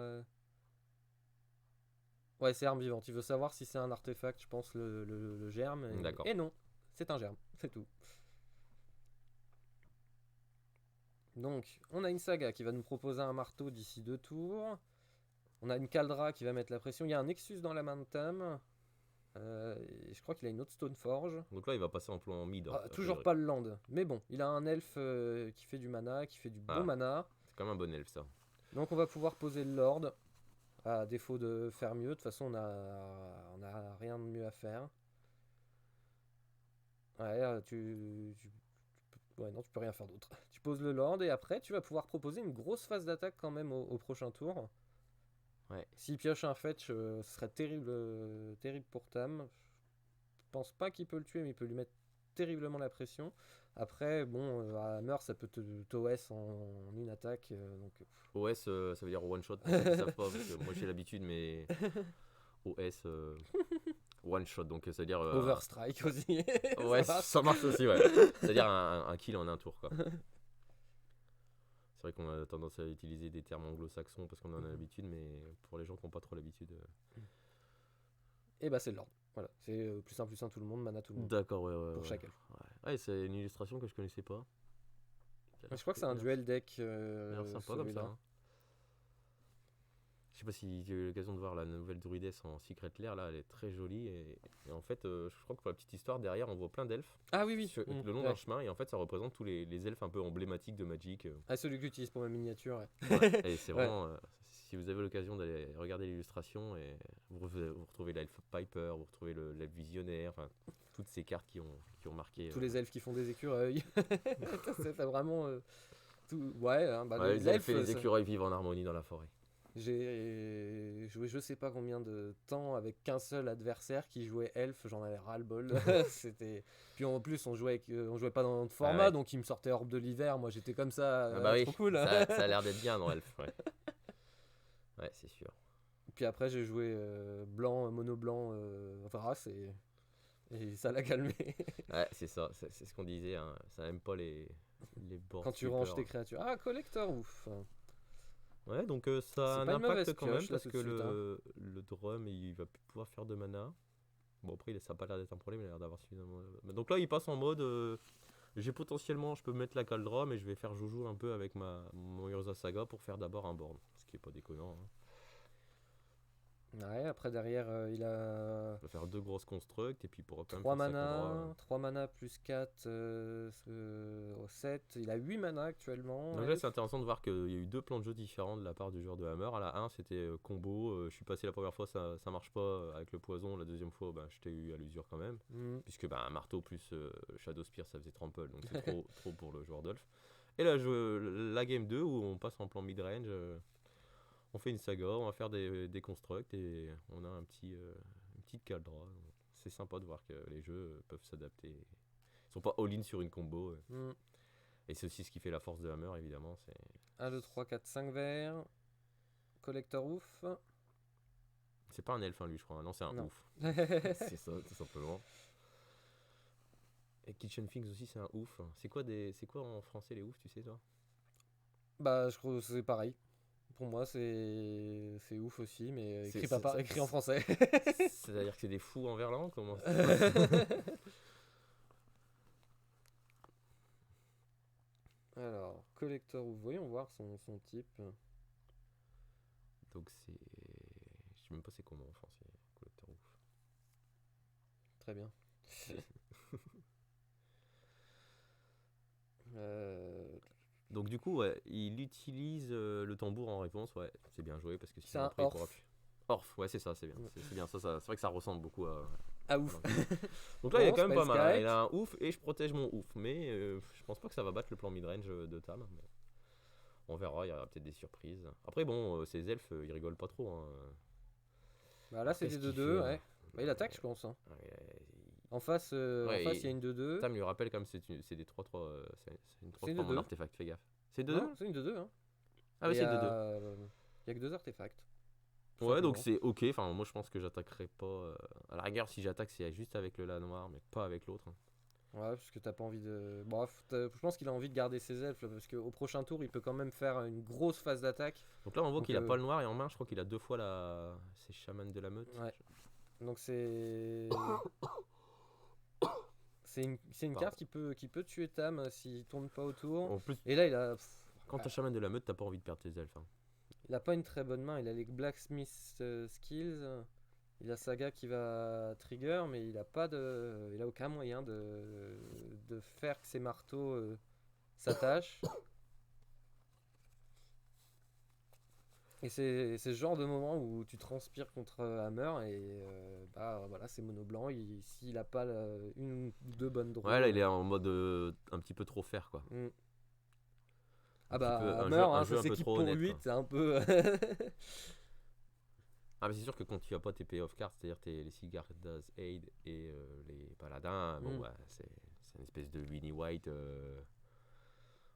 Ouais, c'est arme vivante. Il veut savoir si c'est un artefact, je pense, le germe. D'accord. Et non, c'est un germe, c'est tout. Donc, on a une saga qui va nous proposer un marteau d'ici 2 tours. On a une Caldra qui va mettre la pression. Il y a un Nexus dans la main de Tam. Et je crois qu'il a une autre Stoneforge. Donc là, il va passer en plan mid, Ah, a toujours priori. pas le land. Mais bon, il a un elfe qui fait du mana, qui fait du bon Ah, mana. c'est quand même un bon elfe, ça. Donc on va pouvoir poser le Lord. À défaut de faire mieux. De toute façon, on a rien de mieux à faire. Ouais, ouais, non, tu peux rien faire d'autre. Tu poses le Lord et après, tu vas pouvoir proposer une grosse phase d'attaque quand même au prochain tour. Ouais. S'il pioche un fetch, ce serait terrible, terrible pour Tam. Je pense pas qu'il peut le tuer, mais il peut lui mettre terriblement la pression. Après, bon, à Hammer, ça peut t'OS en une attaque. Donc, OS, ça veut dire one shot pour ceux qui savent pas, parce que moi j'ai l'habitude, mais OS, one shot, donc ça veut dire. Overstrike aussi. Ouais, Ça marche. ça marche aussi, ouais. C'est-à-dire un kill en un tour, quoi. C'est vrai qu'on a tendance à utiliser des termes anglo-saxons parce qu'on en a l'habitude, mais pour les gens qui n'ont pas trop l'habitude. Et bah, c'est le Lord. Voilà, c'est plus un tout le monde, mana tout le monde. D'accord, ouais, ouais. Pour Ouais. chaque elfe. Ouais, c'est une illustration que je connaissais pas. Je crois que c'est un duel deck. Ça a l'air sympa comme ça. Celui-là. Hein. Je sais pas si j'ai eu l'occasion de voir la nouvelle druidesse en Secret Lair, là, elle est très jolie. Et en fait, je crois que pour la petite histoire, derrière, on voit plein d'elfes Ah oui, oui. le long Ouais. d'un chemin. Et en fait, ça représente tous les elfes un peu emblématiques de Magic. Ah, celui que j'utilise pour ma miniature. Ouais. Et c'est Ouais. vraiment. Si vous avez l'occasion d'aller regarder l'illustration, et vous retrouvez l'elfe Piper, vous retrouvez l'elfe visionnaire, enfin, toutes ces cartes qui ont marqué. Tous les elfes qui font des écureuils. T'as vraiment. Tout... Ouais, hein, bah, Ouais, les elfes et les ça- écureuils vivent en harmonie dans la forêt. J'ai joué je sais pas combien de temps avec qu'un seul adversaire qui jouait elfe, j'en avais ras-le-bol. C'était... Puis en plus, on jouait pas dans notre format, ouais. donc il me sortait Orbe de l'hiver. Moi j'étais comme ça, Ah bah oui, trop cool. ça a l'air d'être bien dans elfe. Ouais, ouais, c'est sûr. Puis après, j'ai joué blanc, mono blanc, race, et ça l'a calmé. Ouais, c'est ça, c'est ce qu'on disait. Hein. Ça aime pas les board Quand tu sweepers. ranges tes créatures. Ah, collector, ouf. Ouais, donc ça a C'est un pas une mauvaise impact quand même pioche, là, parce tout que de suite, le drum il va plus pouvoir faire de mana. Bon, après, ça a pas l'air d'être un problème, il a l'air d'avoir suffisamment. Donc là, il passe en mode. Je peux mettre la Caldra, mais je vais faire joujou un peu avec mon Urza Saga pour faire d'abord un board. Ce qui est pas déconnant. Hein. Ouais, après derrière, il a Je vais faire 2 grosses constructs et puis pour quand même 3 faire sa Caldra. mana, 3 mana plus 4 au 7. Il a 8 mana actuellement. Donc là, c'est intéressant de voir qu'il y a eu 2 plans de jeu différents de la part du joueur de Hammer. À la 1, c'était combo. Je suis passé la première fois, ça marche pas avec le poison. La deuxième fois, je t'ai eu à l'usure quand même. Mhm. Puisque un marteau plus Shadow Spear, ça faisait trample. Donc c'est trop pour le joueur d'Elf. Et là, la game 2, où on passe en plan mid-range. On fait une saga, on va faire des constructs et on a une petite caldra. C'est sympa de voir que les jeux peuvent s'adapter. Ils sont pas all-in sur une combo. Mhm. Et c'est aussi ce qui fait la force de Hammer, évidemment. 1, 2, 3, 4, 5 verres. Collector ouf. C'est pas un elfe, hein, lui, je crois. Non, c'est un Non. ouf. C'est ça, tout simplement. Et Kitchen Things aussi, c'est un ouf. C'est quoi en français les oufs, tu sais, toi? Bah, je trouve que c'est pareil. Pour moi, c'est ouf aussi, mais C'est- écrit, c'est- écrit en français. C'est-à-dire que c'est des fous en verlan? Comment ça se passe? Alors, collector ouf, voyons voir son type. Donc c'est. Je sais même pas c'est comment en français, collecteur ouf. Très bien. Euh, Donc du coup, ouais, il utilise le tambour en réponse, ouais, c'est bien joué parce que C'est sinon un après il pourra orf. plus. Orf, ouais, c'est ça, c'est bien. C'est bien ça, c'est vrai que ça ressemble beaucoup à. Ah ouf. Donc là, il est Bon, quand même pas Spell mal, hein. Kite. Il a un ouf et je protège mon ouf, mais je pense pas que ça va battre le plan midrange de Tam. Mais on verra, il y aura peut-être des surprises. Après, bon, ces elfes, ils rigolent pas trop, hein. Bah là, c'est Qu'est-ce des qu'il 2-2, fait, ouais. Bah, il attaque, je pense, hein. En face, Ouais, il y a une 2-2. Tam lui rappelle comme c'est des 3-3, c'est une C'est une 3-3 mon 2-2. artefact, fais gaffe. C'est 2-2? Non, c'est une 2-2, hein. Ah, ouais, Et c'est 2-2. il y a que 2 artefacts. Tout Ouais, donc simplement. c'est ok. Enfin, moi je pense que j'attaquerai pas. À la rigueur, si j'attaque, c'est juste avec le la noir, mais pas avec l'autre, hein. Ouais, parce que t'as pas envie de. Bref, je pense qu'il a envie de garder ses elfes, là, parce qu'au prochain tour, il peut quand même faire une grosse phase d'attaque. Donc là, on voit Donc, qu'il a pas le noir et en main, je crois qu'il a 2 fois la. C'est chaman de la meute. ouais. Donc c'est. C'est une Pardon. carte qui peut tuer Tam s'il tourne pas autour. En plus, Et là, il a. quand t'as chaman de la meute, t'as pas envie de perdre tes elfes, hein. Il a pas une très bonne main. Il a les Blacksmith Skills. Il a Saga qui va trigger, mais il a aucun moyen de faire que ses marteaux s'attachent. Et c'est ce genre de moment où tu transpires contre Hammer et bah voilà, c'est mono blanc. S'il a pas une ou deux bonnes draws. Ouais, là, il est en mode un petit peu trop faire, quoi. Mm. Un Ah petit peu, bah un Hammer, jeu, hein, un jeu ça un peu s'équipe trop pour honnête, 8, quoi. c'est un peu. Ah, mais c'est sûr que quand tu as pas tes payoff cards, c'est-à-dire les Sigardas Aid et les Paladins, bon, Mm. bah, c'est une espèce de Winnie White.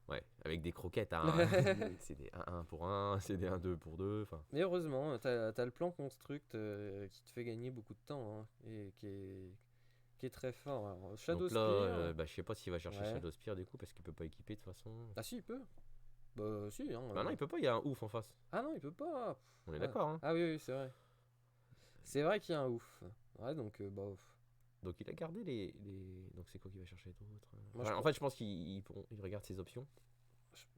Ouais, avec des croquettes, hein. C'est des 1-1 pour 1, c'est des 1-2 pour 2. Enfin. Mais heureusement, t'as le plan construct qui te fait gagner beaucoup de temps hein, et qui est très fort. Alors, Shadow Donc là, Spear. bah, je sais pas s'il va chercher Ouais. Shadow Spear du coup, parce qu'il peut pas équiper de toute façon. Ah si, il peut. Bah si, hein. Bah non, il peut pas, il y a un ouf en face. Ah non, il peut pas. On est Ah, d'accord, hein. ah oui, oui, c'est vrai. C'est vrai qu'il y a un ouf. Ouais, donc bah ouf. Donc il a gardé les. Donc c'est quoi qu'il va chercher d'autre? Moi, En fait, je pense qu'il regarde ses options.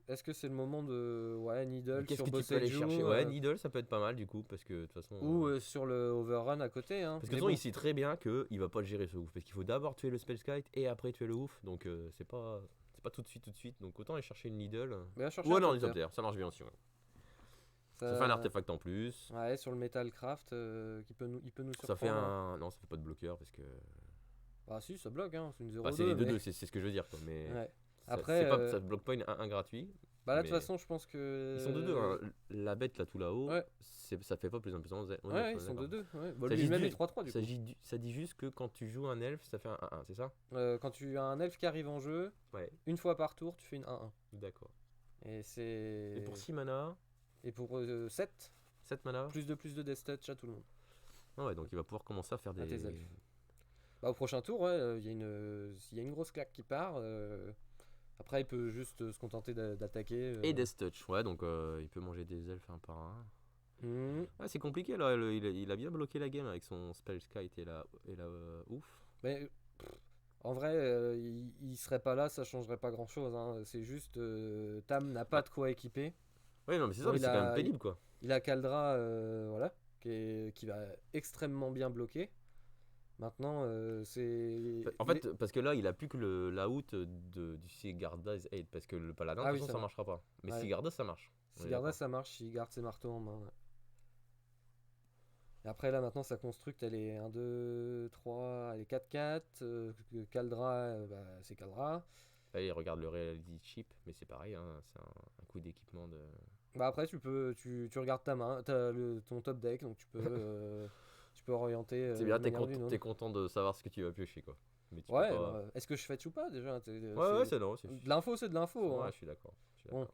Est-ce que c'est le moment de ouais Needle Qu'est-ce sur que tu peux aller Boseiju chercher? Ouais, Needle, ça peut être pas mal du coup, parce que de toute façon. ou sur le Overrun à côté hein. Parce que Mais sinon, bon. il sait très bien qu'il va pas le gérer ce ouf. Parce qu'il faut d'abord tuer le Spellskite et après tuer le ouf. Donc c'est pas tout de suite. Donc autant aller chercher une Needle. Mais va chercher Ouais, un non, top les tier. Optères, ça marche bien aussi. Ouais. Ça fait un artefact en plus. Ouais, sur le Metalcraft il peut nous surprendre. Ça fait hein. un. Non, ça fait pas de bloqueur parce que. Ah si, ça bloque hein, c'est une 0-2. Bah, c'est les 2-2, mais... c'est ce que je veux dire, quoi. Mais Ouais. ça, Après, c'est pas, ça bloque pas un gratuit. bah là de toute mais- façon je pense que. Ils sont 2-2, hein. La bête là tout là-haut, Ouais. ça fait pas plus 1 plus 1. Ouais, ils sont 2-2. Ouais. Bah, Ça lui-même dit- est 3-3 du coup. Ça dit juste que quand tu joues un elfe, ça fait un 1-1, c'est ça? Quand tu as un elfe qui arrive en jeu, Ouais, une fois par tour, tu fais une 1-1. d'accord. Et c'est. Et pour 6 mana, Et pour 7, 7 mana. plus de death touch à tout le monde. Ah ouais, donc il va pouvoir commencer à faire À des. tes elfes. Bah, au prochain tour, ouais, il y a une grosse claque qui part. Après, il peut juste se contenter d'attaquer. Et Death Touch, ouais, donc il peut manger des elfes un par un. Mhm. Ah, c'est compliqué là, il a bien bloqué la game avec son Spellskite et la ouf. Mais en vrai, il serait pas là, ça changerait pas grand chose. Hein. C'est juste, Tam n'a pas de quoi équiper. Ouais, non, mais c'est ça, Bon, mais il c'est quand a- même pénible quoi. Il a Kaldra, voilà, qui va extrêmement bien bloquer. Maintenant, c'est. En fait, parce que là, il a plus que la out du Sigarda's Aid, parce que le paladin, Ah de oui, toute façon, ça ça marchera pas. Mais Ouais. Sigarda, ça marche. On est S'il garde d'accord. ça marche, il garde ses marteaux en main. Ouais. Et après, là, maintenant, sa construct, elle est 1, 2, 3, elle est 4, 4. Kaldra, bah, c'est Kaldra. Allez, regarde le reality chip, mais c'est pareil, hein, c'est un coup d'équipement de. Bah, après, tu regardes ta main, t'as ton top deck, donc tu peux orienter C'est bien, d'une manière ou d'une t'es autre. content de savoir ce que tu vas piocher quoi. Mais tu Ouais, peux pas. bah, est-ce que je fetch ou pas déjà? Ouais, c'est non, De l'info, c'est de l'info. Ouais, Hein. je suis d'accord. Bon,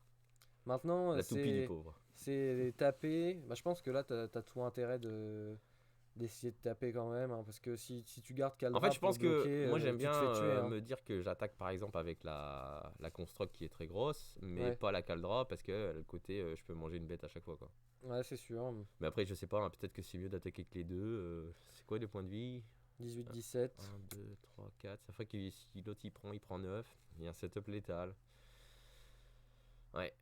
maintenant, La toupie du pauvre. c'est taper. Bah, je pense que là, t'as tout intérêt d'essayer de taper quand même. Hein, parce que si tu gardes En fait, Caldra je pour pense que bloquer, moi j'aime tu bien te fais tuer. Hein. me dire que j'attaque par exemple avec la construct qui est très grosse, mais Ouais, pas la Caldra parce que le côté je peux manger une bête à chaque fois quoi. ouais, c'est sûr. Mais après, je sais pas, hein, peut-être que c'est mieux d'attaquer que les deux. C'est quoi les points de vie? 18-17. 1, 2, 3, 4. Ça ferait que si l'autre il prend 9. Il y a un setup létal. Ouais.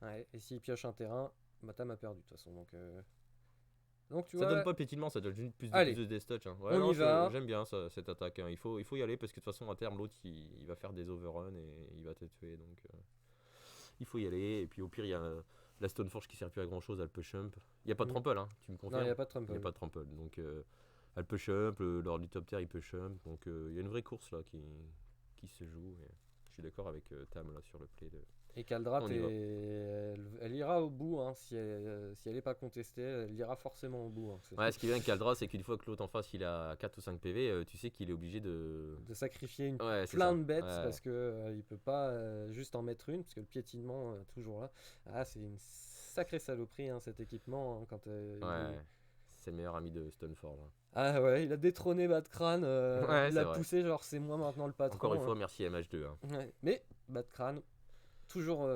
Ouais, et s'il pioche un terrain, Matam a perdu de toute façon. Donc tu Ça donne vois, pas le pétillement, ça donne juste plus allez, de death touch. Hein. Ouais, on non, y va. j'aime bien ça, cette attaque. Hein. Il faut y aller parce que de toute façon, à terme, l'autre il va faire des overruns et il va te tuer. Donc il faut y aller. Et puis au pire, il y a la Stoneforge qui sert plus à grand chose, elle peut shump. Il n'y a pas de Mm. trample, hein, tu me Non, il n'y confirmes? a pas de Il n'y a trample. pas de trample. Donc elle peut shump, le Lord du top tier il peut shump. Donc il y a une vraie course là qui se joue. Et je suis d'accord avec Tam là sur le play de. Et Caldra, On y va. elle ira au bout. Hein, si elle n'est pas contestée, elle ira forcément au bout. Hein, Ouais, ce qui est bien avec Caldra, c'est qu'une fois que l'autre en face il a 4 ou 5 PV, tu sais qu'il est obligé de. de sacrifier Ouais, c'est plein ça. de bêtes Ouais. parce que il peut pas juste en mettre une parce que le piétinement toujours là. Ah, c'est une sacrée saloperie hein, cet équipement hein, quand Ouais. C'est le meilleur ami de Stoneforge. Hein. Ah ouais, il a détrôné Bad Crâne, Ouais, il c'est l'a vrai. poussé genre c'est moi maintenant le patron. Encore une fois, Hein. merci MH2. Hein. Ouais. Mais Bad Crâne toujours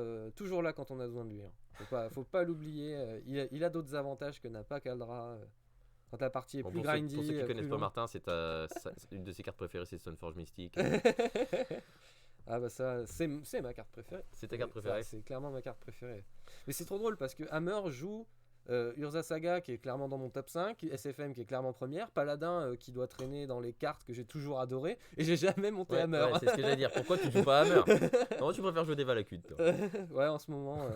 là quand on a besoin de lui. Hein. Faut pas l'oublier. Il a d'autres avantages que n'a pas Caldra. Quand la partie est Bon, plus pour grindy, ceux qui plus connaissent pas longue. Martin, une de ses cartes préférées, c'est Stoneforge Mystique. Ah bah ça, c'est ma carte préférée. C'est ta carte préférée? C'est clairement ma carte préférée. Mais c'est trop drôle parce que Hammer joue Urza Saga qui est clairement dans mon top 5, SFM qui est clairement première, Paladin qui doit traîner dans les cartes que j'ai toujours adoré et j'ai jamais monté Ouais, Hammer. ouais, c'est ce que j'allais dire. Pourquoi tu joues pas Hammer? Non, tu préfères jouer des Valakut, toi. Ouais, en ce moment,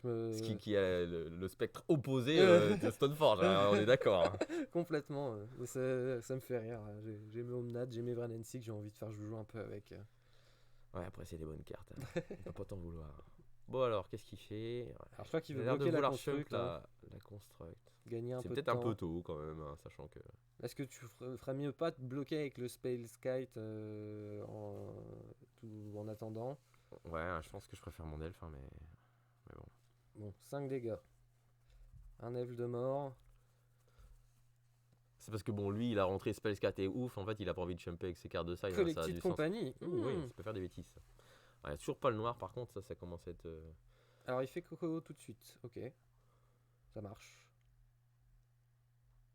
je Ce me... qui est le spectre opposé de Stoneforge, hein, on est d'accord. Hein. complètement. Mais ça me fait rire. J'ai mes Omnad, j'ai mes Vranensic, j'ai envie de faire joujou un peu avec. Ouais, après, c'est des bonnes cartes. Hein. On peut pas t'en vouloir. Bon, alors, qu'est-ce qu'il fait? Ouais. Alors je crois qu'il Il a veut l'air de bloquer la vouloir shump construct, hein, la construct. gagner un C'est peu de peut-être un temps. peu tôt, quand même, hein, sachant que. Est-ce que tu ferais mieux pas de bloquer avec le Spell Kite en attendant? Ouais, je pense que je préfère mon elfe, hein, mais bon. Bon, 5 dégâts. Un elfe de mort. C'est parce que bon, lui, il a rentré Spellscat et ouf, en fait, il a pas envie de jumper avec ses cartes de side. Hein, ça a Collectif du sens. compagnie. Oui, Hmm. ça peut faire des bêtises. Ça. Ouais, toujours pas le noir, par contre, ça commence à être. Alors il fait Coco tout de suite. Ok. Ça marche.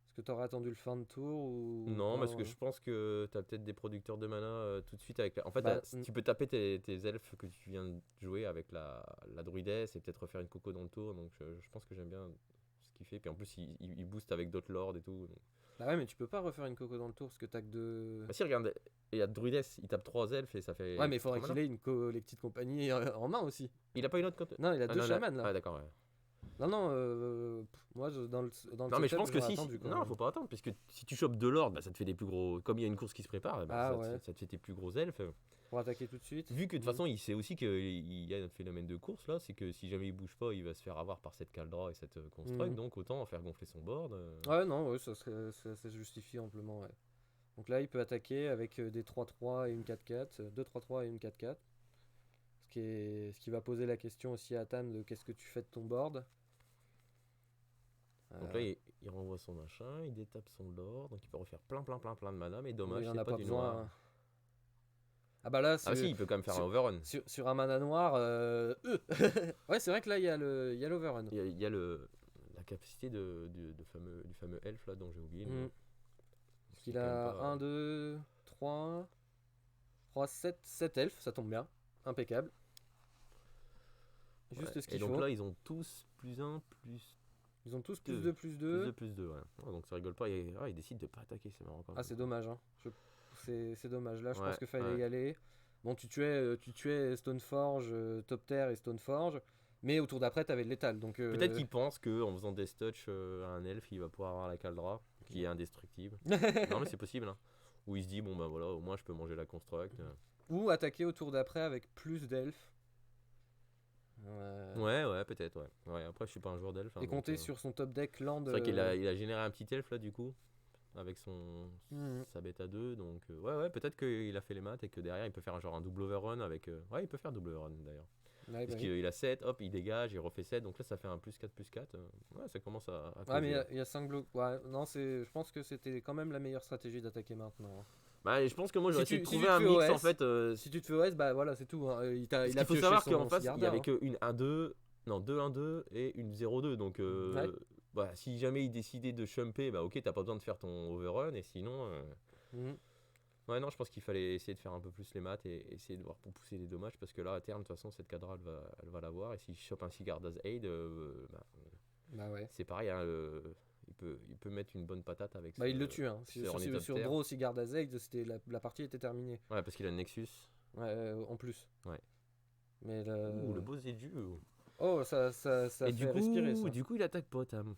Est-ce que t'aurais attendu le fin de tour ou Non, parce pas, que je pense que t'as peut-être des producteurs de mana tout de suite avec. En fait, Bah, tu peux taper tes elfes que tu viens de jouer avec la druidesse et peut-être refaire une coco dans le tour. Donc je pense que j'aime bien ce qu'il fait. Puis en plus, il booste avec d'autres lords et tout. Donc. Bah ouais, mais tu peux pas refaire une Coco dans le tour parce que t'as que deux. Bah si, regarde, il y a druidesse, il tape 3 elfes et ça fait. Ouais, mais il faudrait 3 qu'il mana. ait une collective compagnie en main aussi. Il a pas une autre côté. Non, il a Ah, deux non, chamans là. Ah, d'accord, ouais. Non, non, moi dans le Non, mais je setup, pense que j'aurais si. attendu, quand Non, même. faut pas attendre, puisque si tu chopes 2 lords, bah, ça te fait des plus gros. Comme il y a une course qui se prépare, bah, Ah ça, ouais. ça te fait tes plus gros elfes. Pour attaquer tout de suite. Vu que de toute Mhm. façon, il sait aussi qu'il y a un phénomène de course là, c'est que si jamais il bouge pas, il va se faire avoir par cette Caldra et cette construct, Mhm. donc autant faire gonfler son board. Ouais, non, ouais, ça se justifie amplement, ouais. Donc là, il peut attaquer avec des 3-3 et une 4-4, 2-3-3 et une 4-4. Ce qui va poser la question aussi à Tam de qu'est-ce que tu fais de ton board. Donc là, il renvoie son machin, il détape son lord, donc il peut refaire plein de mana, mais bon, dommage, il en c'est a pas pas du besoin. noir. Hein. Ah bah là, Ah bah si, il peut quand même faire un sur, overrun. sur un mana noir, ouais, c'est vrai que là, il y a l'overrun. Il y a la capacité du fameux elfe là dont j'ai oublié le nom. Mhm. Parce C'est qu'il quand même a pas- 1, 2, 3, 7 elfes, ça tombe bien. Impeccable. Juste Ouais. ce Et qu'il donc faut. là, ils ont tous +1, Ils ont tous Deux. plus plus 2. 2, plus 2, ouais. Ouais, donc ça rigole pas, il décide de pas attaquer, c'est marrant quand même. Ah, c'est dommage, hein. C'est dommage. Là, je Ouais, pense qu'il fallait ouais. y aller. Bon, tu tuais Stoneforge, Top Terre et Stoneforge. Mais au tour d'après, t'avais de l'étal. Donc, Peut-être qu'il pense qu'en faisant Death Touch à un elfe, il va pouvoir avoir la Caldra, qui est indestructible. Non, mais c'est possible. Hein. Ou il se dit, bon ben voilà, au moins je peux manger la Construct. Ou attaquer au tour d'après avec plus d'elfes. Ouais, peut-être, ouais. Après, je suis pas un joueur d'elfe. Hein, Et donc, compter sur son top deck land. c'est vrai qu'il a généré un petit elfe là, du coup. avec Mhm. sa bête à 2. Donc, ouais, peut-être qu'il a fait les maths et que derrière, il peut faire un double overrun avec. Ouais, il peut faire double overrun d'ailleurs. Ouais, Parce bah oui. qu'il a 7, hop, il dégage, il refait 7. Donc là, ça fait un +4/+4. Ouais, ça commence à Ouais, mais causer, là. il y a 5 blocs. Ouais, non, je pense que c'était quand même la meilleure stratégie d'attaquer maintenant, hein. Bah, je pense que moi, Si j'aurais essayé tu, de si trouver tu te un fais mix en OS, fait. si tu te fais OS, bah voilà, c'est tout, hein. Parce Il a qu'il faut pioché savoir qu'en son face, il y Sigarda, avait hein. qu'une 1-2, non, 2-1-2 et une 0-2. Donc, Ouais. bah, si jamais il décidait de chumper, bah, ok, t'as pas besoin de faire ton overrun. Et sinon, Mhm. ouais, non, je pense qu'il fallait essayer de faire un peu plus les maths et essayer de voir pour pousser les dommages. Parce que là, à terme, de toute façon, cette cadra, elle va l'avoir. Et s'il chope un Sigarda's Aid, bah, Bah ouais. c'est pareil, hein, il peut mettre une bonne patate avec Bah il le tue, hein. ce Ornithopter. Sur Draw Sigarda Zaid, c'était la partie était terminée. Ouais, parce qu'il a le Nexus. Ouais, en plus. Ouais. Mais Ouh, le beau Zeju. Oh, ça Et fait respirer ça. du coup, il attaque pas Tam.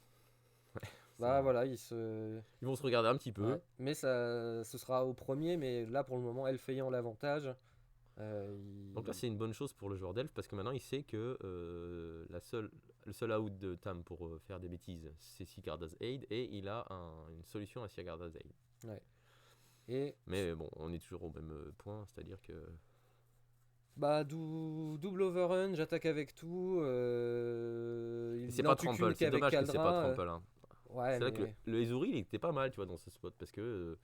Bah Ça- voilà, Ils vont se regarder un petit peu. ouais. Mais ce sera au premier, mais là pour le moment, Elf ayant l'avantage. Donc là, c'est une bonne chose pour le joueur d'Elf parce que maintenant il sait que le seul out de Tam pour faire des bêtises, c'est Sigarda's Aid et il a une solution à Sigarda's Aid. Ouais. Et Mais bon, on est toujours au même point, c'est-à-dire que. bah double overrun, j'attaque avec tout. C'est Il pas en tue qu'une trample, qui est c'est avec dommage que c'est pas Kaldra. trample. Hein. Ouais, C'est vrai que mais le Ezuri il était pas mal, tu vois, dans ce spot parce que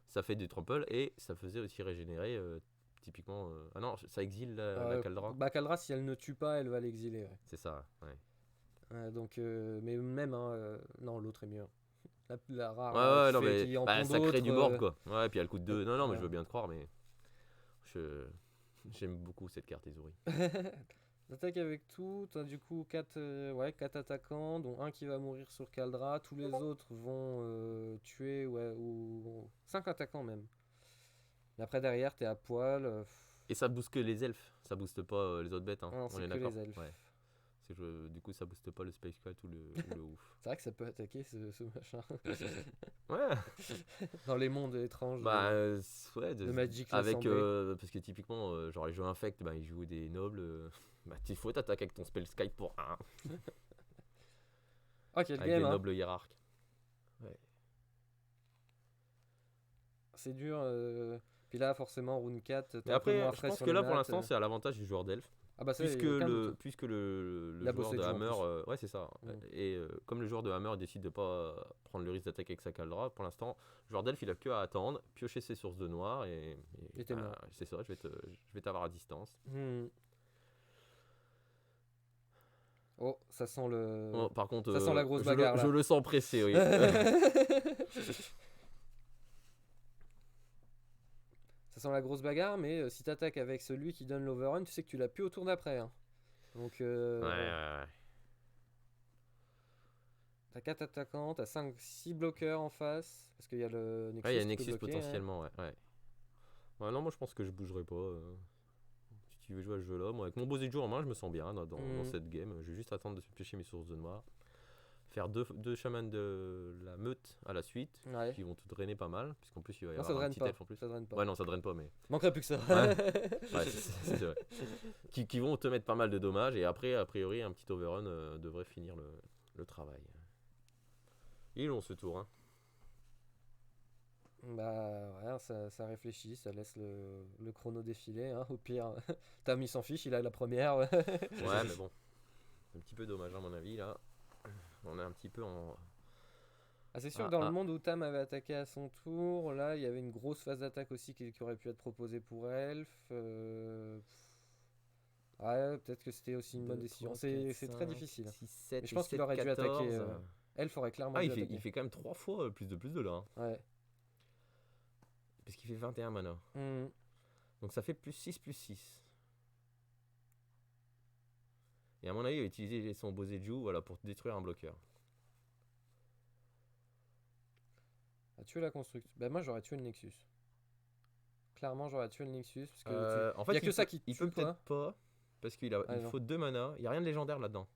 ça fait des tramples et ça faisait aussi régénérer typiquement. Ah non, ça exile la Kaldra. bah Kaldra, si elle ne tue pas, elle va l'exiler. Ouais. C'est ça, ouais. Donc, mais même, hein, non, l'autre est mieux. La rare Ouais, non, qui, mais qui en bah, pond ça crée d'autres. du board quoi. Ouais, puis il y a le coup de 2. Non, mais je Ouais. veux bien te croire, mais je j'aime beaucoup cette carte Ezuri. T'attaques avec tout, t'as du coup 4 quatre attaquants, dont un qui va mourir sur Kaldra, tous les autres vont tuer, ouais, ou 5 attaquants même. Mais après derrière t'es à poil, Et ça booste que les elfes, ça booste pas les autres bêtes, hein. non, On c'est est que d'accord. les elfes. Ouais. Du coup, ça booste pas le Space Cat ou le ouf. C'est vrai que ça peut attaquer ce machin. Ouais, Dans les mondes étranges bah ouais, de Magic avec l'Assemblée. parce que typiquement, genre les jeux infect, bah ils jouent des nobles. Bah il faut t'attaquer avec ton spell Skype pour 1 Oh, quel avec game, des hein. nobles hiérarques. Ouais. C'est dur. Puis là, forcément, Rune 4, Mais t'es un peu moins après, je frais pense sur que les là pour maths. l'instant, c'est à l'avantage du joueur d'elfe. Ah bah ça, y a Puisque aucun doute. puisque le Il a joueur bossé de dessus en Hammer, plus. ouais c'est ça. Mm. Et comme le joueur de Hammer décide de pas prendre le risque d'attaquer avec sa Kaldra, pour l'instant, le joueur d'Elf il a que à attendre, piocher ses sources de noir Et t'es bah, mort. c'est ça, je vais t'avoir à distance. Hmm. Oh, ça sent le. Oh, par contre, Ça sent la grosse je bagarre, je là. le sens pressé, oui. Ça sent la grosse bagarre, mais si t'attaques avec celui qui donne l'overrun, tu sais que tu l'as plus au tour d'après, hein. Donc, Ouais. t'as 4 attaquants, t'as 6 bloqueurs en face, parce qu'il y a le Nexus. Ouais, il y a qui peut Nexus bloquer, potentiellement, ouais. Ouais, non, moi je pense que je bougerai pas. Si tu veux jouer à ce jeu-là, moi avec mon beau Zeju en main, je me sens bien dans cette game. Je vais juste attendre de piocher mes sources de noir. Faire deux chamans de la meute à la suite, Ouais. qui vont tout drainer pas mal, puisqu'en plus il va y Non, ça avoir un draine petit pas. elfe en plus. Ça draine pas. Ouais, non, ça draine pas, mais. Manquerait plus que ça. Ouais, c'est vrai. Qui vont te mettre pas mal de dommages, et après, a priori, un petit overrun devrait finir le travail. Il est long ce tour, hein. Bah ouais, ça réfléchit, ça laisse le chrono défiler, hein. Au pire, Tam il s'en fiche, il a la première. Ouais, mais bon. C'est un petit peu dommage, à mon avis, là. On est un petit peu en. Ah, c'est sûr que dans le monde où Tam avait attaqué à son tour, là il y avait une grosse phase d'attaque aussi qui aurait pu être proposée pour Elf. Ouais, peut-être que c'était aussi une bonne décision. C'est très difficile. 6, 7, Mais je pense qu'il aurait dû attaquer. Elf aurait clairement Ah, dû il attaquer. fait quand même 3 fois plus de là. Hein. Ouais. Parce qu'il fait 21 mana. Hmm. Donc ça fait +6/+6. Et à mon avis, il va utiliser son beau Zeju, voilà, pour détruire un bloqueur. A tué la construction. Bah moi j'aurais tué le Nexus. Clairement j'aurais tué le Nexus parce que En fait, y a que ça qui il tue, peut peut-être pas, parce qu'il Ah, non. faut 2 mana. Il n'y a rien de légendaire là-dedans.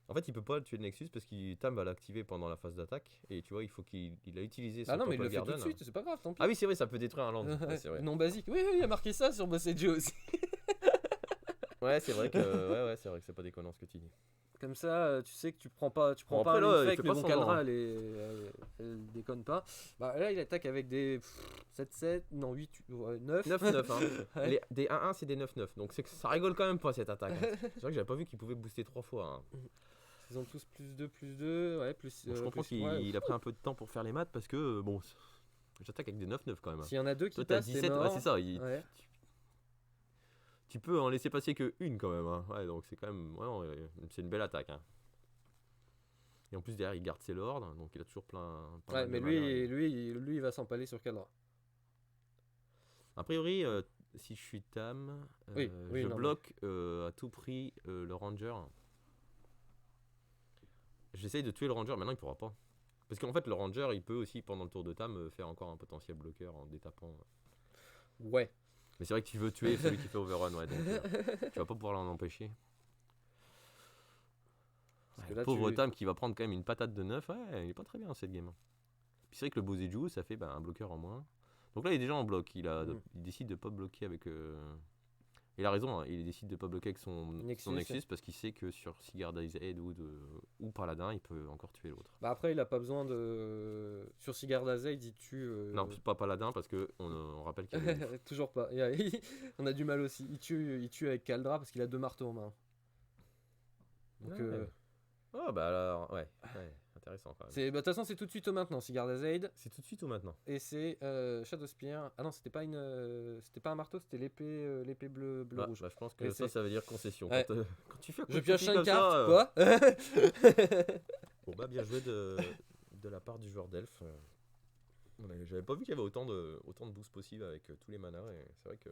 En fait, il peut pas tuer le Nexus parce qu'il Tam va l'activer pendant la phase d'attaque. Et tu vois, il faut qu'il a utilisé son Ah non mais il le fait tout Garden. de suite, c'est pas grave, tant pis. Ah oui, c'est vrai, ça peut détruire un land. Ouais, c'est vrai. Non basique. Oui, il y a marqué ça sur Bossejo aussi. Ouais, c'est vrai que c'est pas déconnant ce que tu dis. Comme ça, tu sais que tu prends pas Bon, un après, là, il infect, fait mais pas bon, semblant, Kaldra, hein. elle déconne pas. Bah, là, il attaque avec des 7-7, non, 8, 9. 9-9, hein. Ouais. Des 1-1, c'est des 9-9. Donc ça rigole quand même pas cette attaque, hein. C'est vrai que j'avais pas vu qu'il pouvait booster 3 fois, hein. Ils ont tous +2, ouais, plus. Bon, je comprends Plus ouais. qu'il a pris un peu de temps pour faire les maths parce que, bon, j'attaque avec des 9-9 quand même, hein. S'il y en a 2 qui Toi, t'as passent, c'est 17, ouais, mort. c'est ça. Ouais. Tu peux en laisser passer que une quand même, hein. Ouais, donc c'est quand même. Ouais, non, c'est une belle attaque, hein. Et en plus, derrière, il garde ses lords, donc il a toujours pas Ouais, mal de mais mana, et- lui, il va s'empaler sur Kaldra. A priori, si je suis Tam, Oui, je non, bloque à tout prix le Ranger. J'essaye de tuer le Ranger, maintenant il pourra pas. Parce qu'en fait, le Ranger, il peut aussi, pendant le tour de Tam, faire encore un potentiel bloqueur en détapant. Ouais. Mais c'est vrai que tu veux tuer celui qui fait overrun, ouais, donc tu vas pas pouvoir l'en empêcher. Parce que Ouais, là, pauvre Tam qui va prendre quand même une patate de 9, ouais, il est pas très bien cette game. Puis c'est vrai que le Boseju, ça fait un bloqueur en moins. Donc là, il est déjà en bloc. Il décide de pas bloquer avec. Il a raison, hein, il décide de pas bloquer avec son Nexus. Nexus parce qu'il sait que sur Sigarda's Head ou Paladin, il peut encore tuer l'autre. Bah après, il a pas besoin de. Sur Sigarda's il tue. Non, c'est pas Paladin parce que on rappelle qu'il y a le- Toujours pas. On a du mal aussi. Il tue avec Kaldra parce qu'il a 2 marteaux en main. Donc, Ouais. Oh bah alors, ouais, intéressant quand même. de toute façon, c'est tout de suite au maintenant, Sigarda's C'est tout de suite ou maintenant? Et c'est Shadowspear. Ah non, c'était pas c'était pas un marteau, c'était l'épée bleu rouge. Je pense Et que c'est- ça veut dire concession. Ouais. Quand tu fais un coup Je de pioche pipi 5 comme cartes, ça, quoi. bon bah bien joué de la part du joueur d'Elf. J'avais pas vu qu'il y avait autant de boosts possibles avec tous les manas et c'est vrai que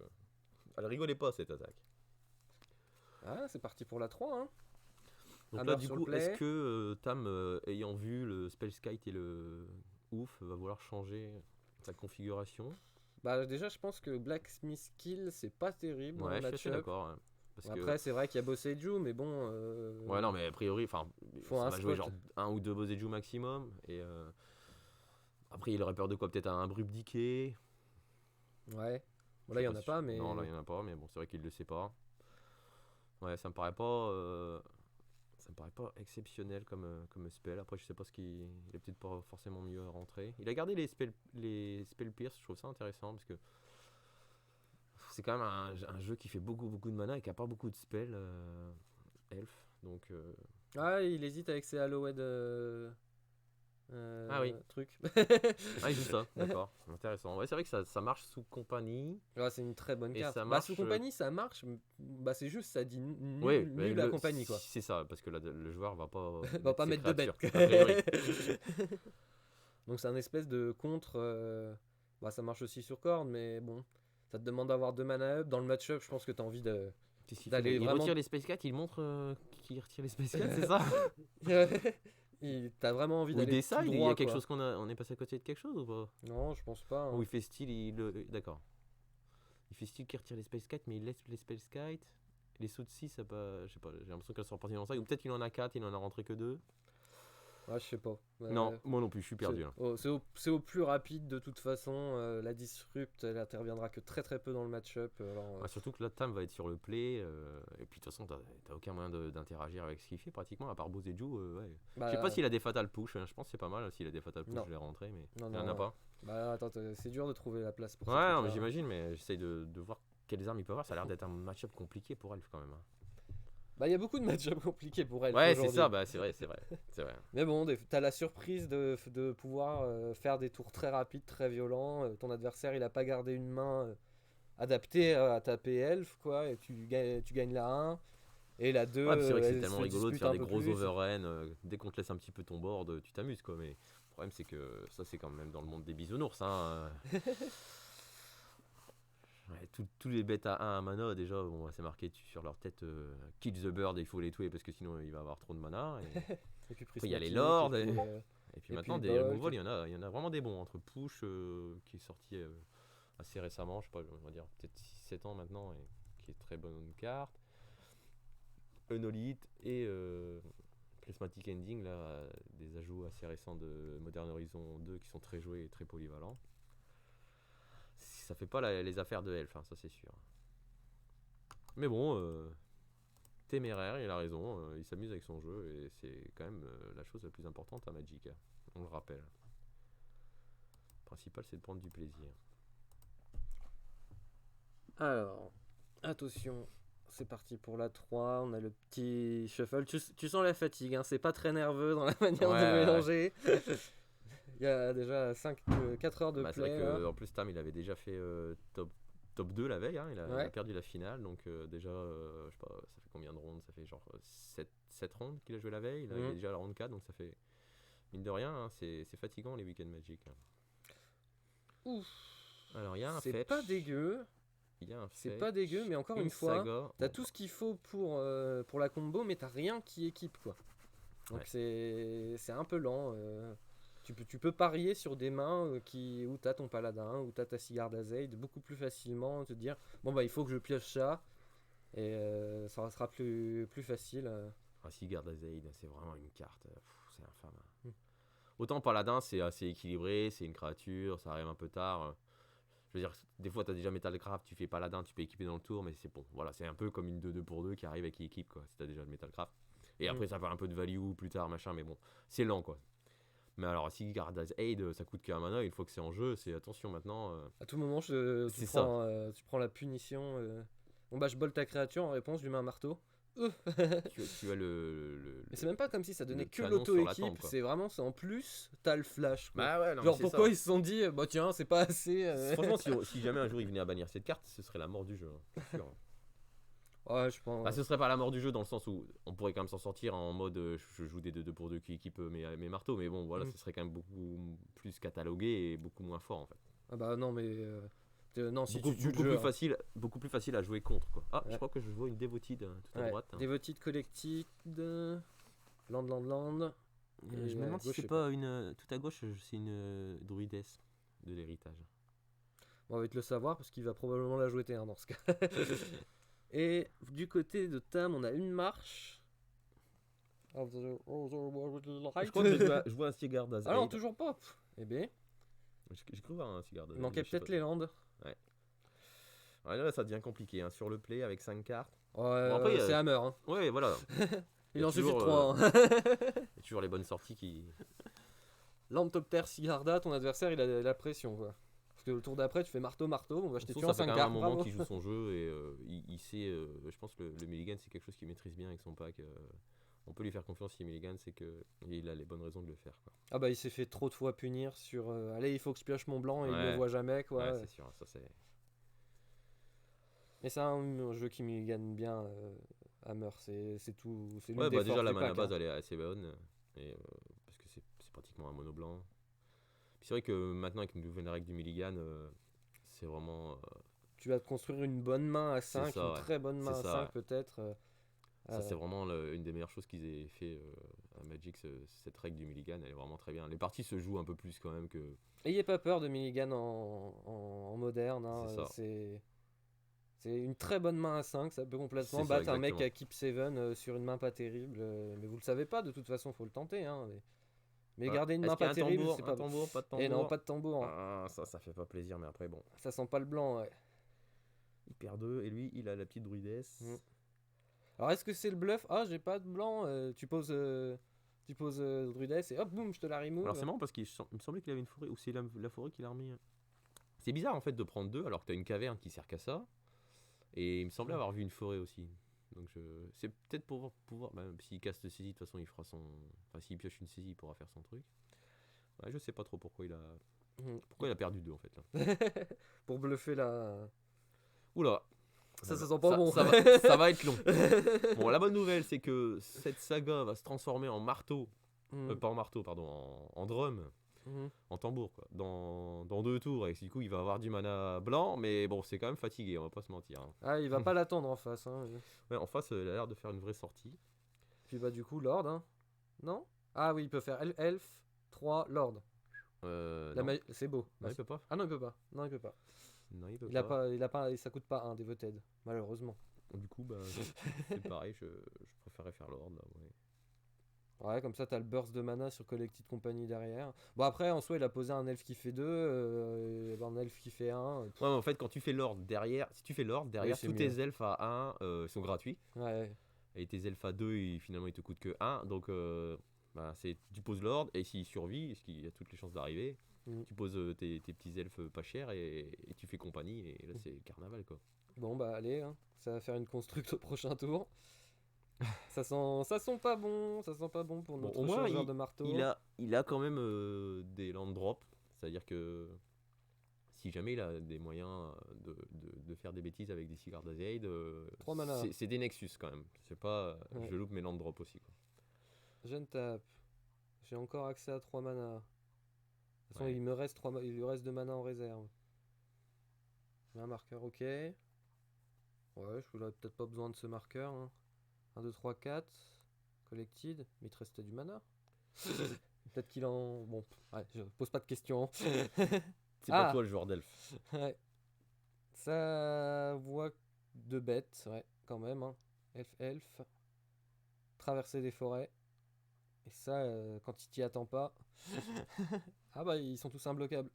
elle rigolait pas cette attaque. Ah, c'est parti pour la 3, hein. Donc Hammer là du sur coup, le play. est-ce que Tam ayant vu le Spellskite et le ouf va vouloir changer sa configuration? Bah déjà, je pense que Blacksmith Kill, c'est pas terrible dans Ouais, le je suis assez match-up. d'accord, hein. Parce que Après, c'est vrai qu'il y a Boseju, mais bon. ouais non mais a priori enfin faut ça un va jouer spot. genre 1 ou 2 Boseju maximum et après il aurait peur de quoi, peut-être un Brub Decay. Ouais. Bon, Je là, il y sais en a si- pas, mais. Non, là, il y en a pas, mais bon, c'est vrai qu'il le sait pas. Ouais, ça me paraît pas exceptionnel comme spell. Après, je sais pas ce qu'il. Il est peut-être pas forcément mieux à rentrer. Il a gardé les spell pierce, je trouve ça intéressant parce que c'est quand même un jeu qui fait beaucoup de mana et qui a pas beaucoup de spells elf. Donc. Ah, il hésite avec ses Hallowed. Ah oui. Truc. Ah, il joue ça, d'accord. Intéressant. Ouais, c'est vrai que ça marche sous compagnie. Ouais, c'est une très bonne Et carte. ça Bah, marche, sous compagnie, ça marche. Bah, c'est juste, ça dit nul, Ouais, nul mais à compagnie, quoi. c'est ça, parce que le joueur va pas Va pas ses mettre de bête. créatures, a priori. Donc, c'est un espèce de contre. Bah, ça marche aussi sur Korn, mais bon. Ça te demande d'avoir 2 mana up. Dans le match-up, je pense que t'as envie de. Qu'est-ce qu'il D'aller fait? Il vraiment- retire les Space Cats, il montre qu'il retire les Space Cats, c'est ça? T'as vraiment envie Ou d'aller des tout sides, il y droit, a quelque quoi. chose on est passé à côté de quelque chose ou pas? Non, je pense pas, hein. Ou il fait style, d'accord. Il fait style qu'il retire les Space Cats, mais il laisse les Space Kites. Les sous de 6, ça pas, je sais pas, j'ai l'impression qu'elles sont reparties dans ça. Ou peut-être qu'il en a 4, il en a rentré que 2. Ouais, je sais pas. Non, moi non plus, je suis perdu là. C'est au plus rapide de toute façon. La disrupt, elle interviendra que très peu dans le match-up. Alors, Ouais, surtout que là, Tam va être sur le play. Et puis de toute façon, t'as aucun moyen d'interagir avec ce qu'il fait pratiquement, à part Boseju. Ouais. bah, Je sais pas s'il a des fatal push, hein. Je pense que c'est pas mal s'il a des fatal push, Non. je l'ai rentré, mais Non, il y en non, a pas. Bah, attends, c'est dur de trouver la place pour ces Ouais, non, mais trucs-là. j'imagine, mais j'essaye de voir quelles armes il peut avoir. Ça a l'air d'être un match-up compliqué pour Elf quand même, hein. Bah, il y a beaucoup de match-up compliqués pour elle. Ouais, c'est ça, bah c'est vrai. Mais bon, t'as la surprise de pouvoir faire des tours très rapides, très violents. Ton adversaire, il a pas gardé une main adaptée à taper elf, quoi. Et tu gagnes la 1. Et la 2, Ouais, puis c'est vrai que c'est elle tellement se rigolo de dispute faire un des peu gros plus. overruns. Dès qu'on te laisse un petit peu ton board, tu t'amuses quoi. Mais le problème, c'est que ça, c'est quand même dans le monde des bisounours, hein. Ouais, tous les bêtes à 1 mana, déjà, bon, c'est marqué sur leur tête Kill the bird, il faut les tuer parce que sinon il va avoir trop de mana. Et puis Après, il y a les Prismatic, lords, et puis, et puis et maintenant, puis des Bulk. removal, il y en a vraiment des bons. Entre Push, qui est sorti assez récemment, je sais pas, on va dire peut-être 6-7 ans maintenant, et qui est très bonne carte. Unolith et Prismatic Ending, là, des ajouts assez récents de Modern Horizon 2 qui sont très joués et très polyvalents. Ça fait pas les affaires de Elf, hein, ça c'est sûr. Mais bon, téméraire, il a raison, il s'amuse avec son jeu et c'est quand même la chose la plus importante à Magic, hein, on le rappelle. Le principal c'est de prendre du plaisir. Alors, attention, c'est parti pour la 3. On a le petit shuffle. Tu sens la fatigue, hein, c'est pas très nerveux dans la manière Ouais, de ouais. mélanger. Il y a déjà 4 heures de Bah, c'est vrai play. que Là. en plus Tam il avait déjà fait top 2 la veille, hein, il a Ouais. perdu la finale, donc déjà, je sais pas, ça fait combien de rondes? Ça fait genre 7 rondes qu'il a joué la veille, là il est Mhm. déjà à la ronde 4, donc ça fait, mine de rien, hein, c'est fatigant les week-ends Magic, hein. Ouf, Alors il y a un c'est fetch, pas dégueu. il y a un C'est fetch, pas dégueu, mais encore une une fois, saga, t'as bon, tout ce qu'il faut pour la combo, mais t'as rien qui équipe, quoi. Donc Ouais. c'est un peu lent. Tu peux parier sur des mains où t'as ton paladin, où t'as ta cigare d'Azeid, beaucoup plus facilement, te dire, bon bah il faut que je pioche ça, et ça sera plus facile. Cigar Azeid, c'est vraiment une carte, c'est infâme, hein. Mm. Autant Paladin, c'est assez équilibré, c'est une créature, ça arrive un peu tard. Je veux dire, des fois, tu as déjà Metalcraft, tu fais Paladin, tu peux équiper dans le tour, mais c'est bon. Voilà, c'est un peu comme une 2-2 pour 2 qui arrive et qui équipe, quoi, si tu as déjà le Metalcraft. Et après, Mm. ça fait un peu de value plus tard, machin, mais bon, c'est lent, quoi. Mais alors, si Garda's Aid, ça coûte qu'un mana, une fois que c'est en jeu, c'est attention maintenant. À tout moment, C'est ça. tu prends la punition. Bon bah je bolle ta créature, en réponse, je lui mets un marteau. Tu as Mais c'est même pas comme si ça donnait le que canon sur la l'auto-équipe, tempe, quoi. c'est vraiment, c'est en plus, t'as le flash, quoi. Bah ouais, non, mais Genre c'est pourquoi ça. ils se sont dit, bah tiens, c'est pas assez. Franchement, si jamais un jour il venait à bannir cette carte, ce serait la mort du jeu, hein, c'est sûr. Ouais, je pense. Bah, ce serait pas la mort du jeu dans le sens où on pourrait quand même s'en sortir en mode je joue des 2 pour 2 qui équipent mes marteaux, mais bon, voilà, Mm. ce serait quand même beaucoup plus catalogué et beaucoup moins fort en fait. Ah bah non, mais. Non, si Beaucoup, tu tues le beaucoup jeu. plus hein. facile, beaucoup plus facile à jouer contre, quoi. Ah, je Ouais. crois que je vois une dévotide tout à Ouais. droite, hein. Devoted Collected. Land. Et Je me à demande si gauche, c'est je sais pas une. Tout à gauche, c'est une druidesse de l'héritage. Bon, on va te le savoir parce qu'il va probablement la jouer T1 dans ce cas. Et du côté de Tam, on a une marche. Of the other Je crois que je vois un cigare Ah non, d'Azaïd. toujours pas. Eh bien, J'ai cru voir un cigare il d'Azaïd. manquait mais je sais peut-être pas. les landes. Ouais, là, ça devient compliqué, hein. Sur le play avec 5 cartes. Ouais, Bon, après, c'est Hammer. Hein. ouais, voilà. Il y a en suffit de toujours, 3. Il y a toujours les bonnes sorties qui. Land top terre Sigarda, ton adversaire il a la pression quoi. Parce que le tour d'après tu fais marteau, on va jeter Surtout, dessus ça en fait 5 quand même un cartes. moment Bravo. qu'il joue son jeu et il sait. Je pense que le Milligan, c'est quelque chose qu'il maîtrise bien avec son pack. On peut lui faire confiance si Milligan, c'est qu'il a les bonnes raisons de le faire, quoi. Ah bah il s'est fait trop de fois punir sur allez il faut que je pioche mon blanc et il Ouais. le voit jamais quoi. Ouais, c'est sûr. Ça, c'est. Mais c'est un jeu qui me gagne bien Hammer, c'est tout. C'est l'une Ouais, des bah déjà, forces la du mana pack, base, hein. elle est assez bonne. Et, parce que c'est pratiquement un mono blanc. Puis c'est vrai que maintenant, avec une nouvelle règle du Milligan, c'est vraiment. Tu vas te construire une bonne main à C'est 5, ça, une ouais. très bonne main C'est à ça, 5 ouais. peut-être. Ça, c'est vraiment une des meilleures choses qu'ils aient fait à Magic. Cette règle du Milligan, elle est vraiment très bien. Les parties se jouent un peu plus quand même que. Ayez pas peur de Milligan en moderne. Hein, C'est ça. c'est une très bonne main à 5. Ça peut complètement C'est ça, battre un mec exactement. à Keep 7 sur une main pas terrible. Mais vous le savez pas, de toute façon, faut le tenter. Hein, mais Ah, garder une est-ce main qu'il y a pas un terrible, tambour, c'est un pas. tambour, pas de Et non, tambour. pas de tambour. Hein. Ah, ça fait pas plaisir, mais après, bon. Ça sent pas le blanc. Ouais. Il perd 2 et lui, il a la petite druidesse. Mm. Alors, est-ce que c'est le bluff? Ah, j'ai pas de blanc. Tu poses Druidess et hop, boum, je te la remove. Alors c'est marrant parce qu'il me semblait qu'il avait une forêt, ou c'est la forêt qu'il a remis. C'est bizarre en fait de prendre 2 alors que t'as une caverne qui sert qu'à ça. Et il me semblait avoir vu une forêt aussi. Donc c'est peut-être pour pouvoir. Bah, s'il casse de saisie, de toute façon il fera son. Enfin s'il pioche une saisie, il pourra faire son truc. Ouais, je sais pas trop pourquoi Mm. il a perdu 2 en fait là. Pour bluffer la. Oula. Ça sent pas bon. Ça va être long. Bon, la bonne nouvelle, c'est que cette saga va se transformer en marteau. Mm. Pas en marteau, pardon, en drum. Mhm. En tambour, quoi. Dans 2 tours. Et du coup, il va avoir du mana blanc. Mais bon, c'est quand même fatigué, on va pas se mentir, hein. Ah, il va pas l'attendre en face. Hein. Ouais, en face, il a l'air de faire une vraie sortie. Puis bah, du coup, Lord. Hein. Non? Ah oui, il peut faire Elf, 3, Lord. Non. C'est beau. Non, il peut pas. Ah non, il peut pas. Non, il peut pas. Non, il peut Il a pas, ça coûte pas un Devoted, malheureusement. Du coup, bah, c'est pareil, je préférais faire l'ordre, là, ouais. Ouais, comme ça, t'as le burst de mana sur Collected Company derrière. Bon, après, en soi, il a posé un elfe qui fait 2, un elfe qui fait 1. Ouais, mais en fait, quand tu fais l'ordre derrière, si tu fais l'ordre derrière, c'est tous mieux. tes elfes à 1 sont gratuits. Ouais. et tes elfes à 2, finalement, ils te coûtent que 1. Donc, tu poses l'ordre, et s'il survit, ce qui a toutes les chances d'arriver, tu poses tes petits elfes pas chers, et tu fais compagnie, et là, c'est carnaval, quoi. Bon, bah, allez, hein. Ça va faire une construct au prochain tour. Ça sent pas bon. Ça sent pas bon pour notre au moins, changeur de marteau. il a quand même des land drops. C'est-à-dire que si jamais il a des moyens de faire des bêtises avec des cigares d'Azeid, 3 mana. c'est des Nexus quand même. C'est pas. Ouais. Je loupe mes land drops aussi, quoi. Je ne tape. J'ai encore accès à 3 mana. De toute façon, Ouais. il lui reste 2 mana en réserve. Un marqueur, ok. Ouais, je n'aurais peut-être pas besoin de ce marqueur. 1, 2, 3, 4. Collected. Mais il te restait du mana. Peut-être qu'il en. Bon, ouais, je pose pas de questions. C'est pas toi le joueur d'elfe. Ouais. Ça voit de bêtes, ouais, quand même. Elf. Traverser des forêts. Et ça, quand il t'y attend pas. Ah bah, ils sont tous imbloquables.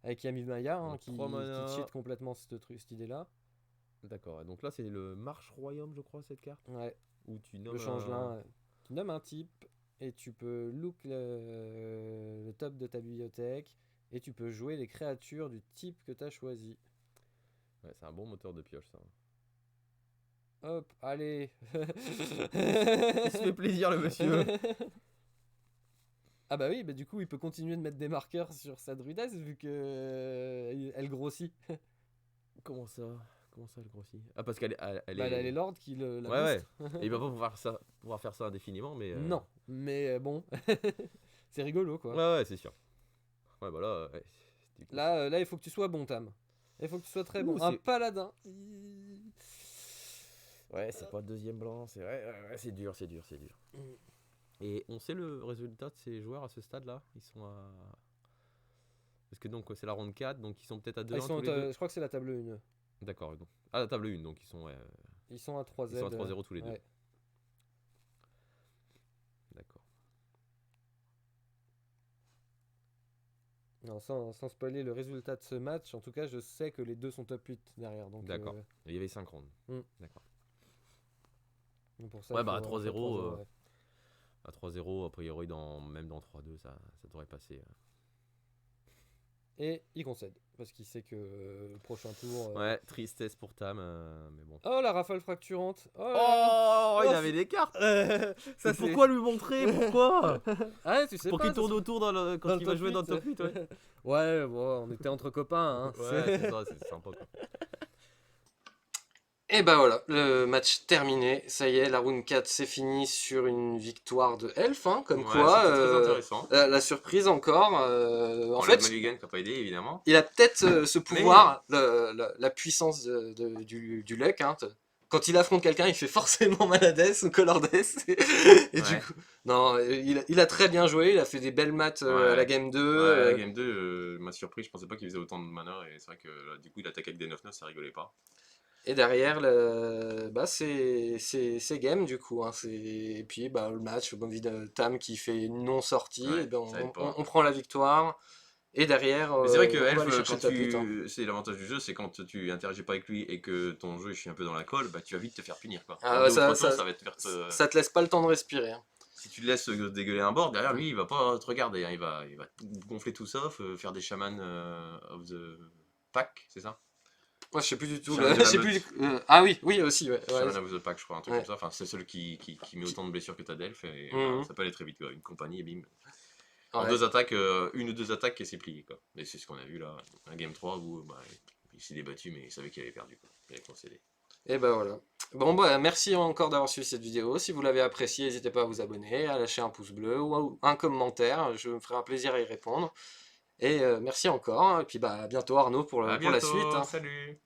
Avec Yami Maya, Donc, qui 3 mana. cheat complètement cette idée-là. D'accord. Et donc là, c'est le Marche Royaume, je crois, cette carte. Ouais. Où tu Le nommes changelin. Tu nommes un type. Et tu peux look le top de ta bibliothèque. Et tu peux jouer les créatures du type que tu as choisi. Ouais, c'est un bon moteur de pioche, ça. Hop, allez. Il se fait plaisir, le monsieur. Ah bah oui, bah du coup il peut continuer de mettre des marqueurs sur sa druidesse vu que elle grossit. Comment ça, elle grossit? Ah, parce qu'elle Bah elle a les lords qui la Ouais, boostent. Et il va pas pouvoir faire ça indéfiniment, mais. Non, mais bon, c'est rigolo quoi. Ouais, c'est sûr. Ouais, bah là, ouais, du coup, Là il faut que tu sois bon, Tam. Il faut que tu sois très bon. Un paladin. Ouais, c'est pas le deuxième blanc, c'est vrai. Ouais, c'est dur. Et on sait le résultat de ces joueurs à ce stade-là? Ils sont à. Parce que donc c'est la ronde 4, donc ils sont peut-être à 2-1 tous les deux. Je crois que c'est la table 1. D'accord, donc. Ah, la table 1, donc ils sont. Ouais, Ils sont à 3Z. ils sont à 3-0 tous les deux. Ouais. D'accord. Non, sans spoiler le résultat de ce match, en tout cas je sais que les deux sont top 8 derrière. D'accord. Il y avait 5 rondes. D'accord. Donc pour ça, Ouais, il bah à faut 3-0. 3-0, ouais. À 3-0, a priori, même dans 3-2, ça devrait passer. Et il concède, parce qu'il sait que le prochain tour... Ouais, tristesse pour Tam, mais bon. Oh, la rafale fracturante. Oh, il avait des cartes. Ça, Pourquoi lui montrer? Pourquoi? Ah, tu sais Pour pas, qu'il tourne autour quand il va jouer dans le top 8, ouais. Ouais, bon, on était entre copains. Ouais, c'est ça, c'est sympa, quoi. Et bah voilà, le match terminé. Ça y est, la round 4 c'est fini sur une victoire de Elf, comme quoi. C'était très intéressant. La surprise encore. En fait, Mulligan qui n'a pas aidé, évidemment. il a peut-être ce pouvoir, la puissance du luck. Quand il affronte quelqu'un, il fait forcément maladesse ou colordes. Et du coup, non, il a très bien joué. Il a fait des belles maths à la game 2. Ouais, la game 2 m'a surpris. Je pensais pas qu'il faisait autant de mana. Et c'est vrai que là, du coup, il attaquait avec des 9-9, ça rigolait pas. Et derrière, c'est game du coup. Et puis le match, bon, Tam qui fait une non-sortie. Ouais, et ben, ça aide pas. on prend la victoire. Et derrière, Mais c'est vrai que on va aller Elf, chercher quand le top 8, c'est l'avantage du jeu, c'est quand tu interagis pas avec lui et que ton jeu est un peu dans la colle, bah tu vas vite te faire punir, quoi. Ah ouais, ça va te faire ça te laisse pas le temps de respirer. Si tu te laisses dégueuler un board, derrière lui, il va pas te regarder, il va gonfler tout ça, faire des Shaman of the Pack, c'est ça? Moi, je sais plus du tout. Shaman de la Je sais meute. plus. Ah oui, aussi. Ouais. Shaman of the Pack, je crois, un truc Ouais. comme ça. Enfin, c'est celui qui met autant de blessures que t'as d'Elf, et Mhm. ça peut aller très vite, quoi. Une compagnie, et bim. Ouais. En 2 attaques, une ou 2 attaques et c'est plié, quoi. Et c'est ce qu'on a vu là, un game 3 où il s'est débattu, mais il savait qu'il avait perdu, quoi. Il avait concédé. Et ben voilà. Bon, merci encore d'avoir suivi cette vidéo. Si vous l'avez appréciée, n'hésitez pas à vous abonner, à lâcher un pouce bleu ou un commentaire. Je me ferai un plaisir à y répondre. Et merci encore. Et puis à bientôt Arnaud pour la suite. Salut!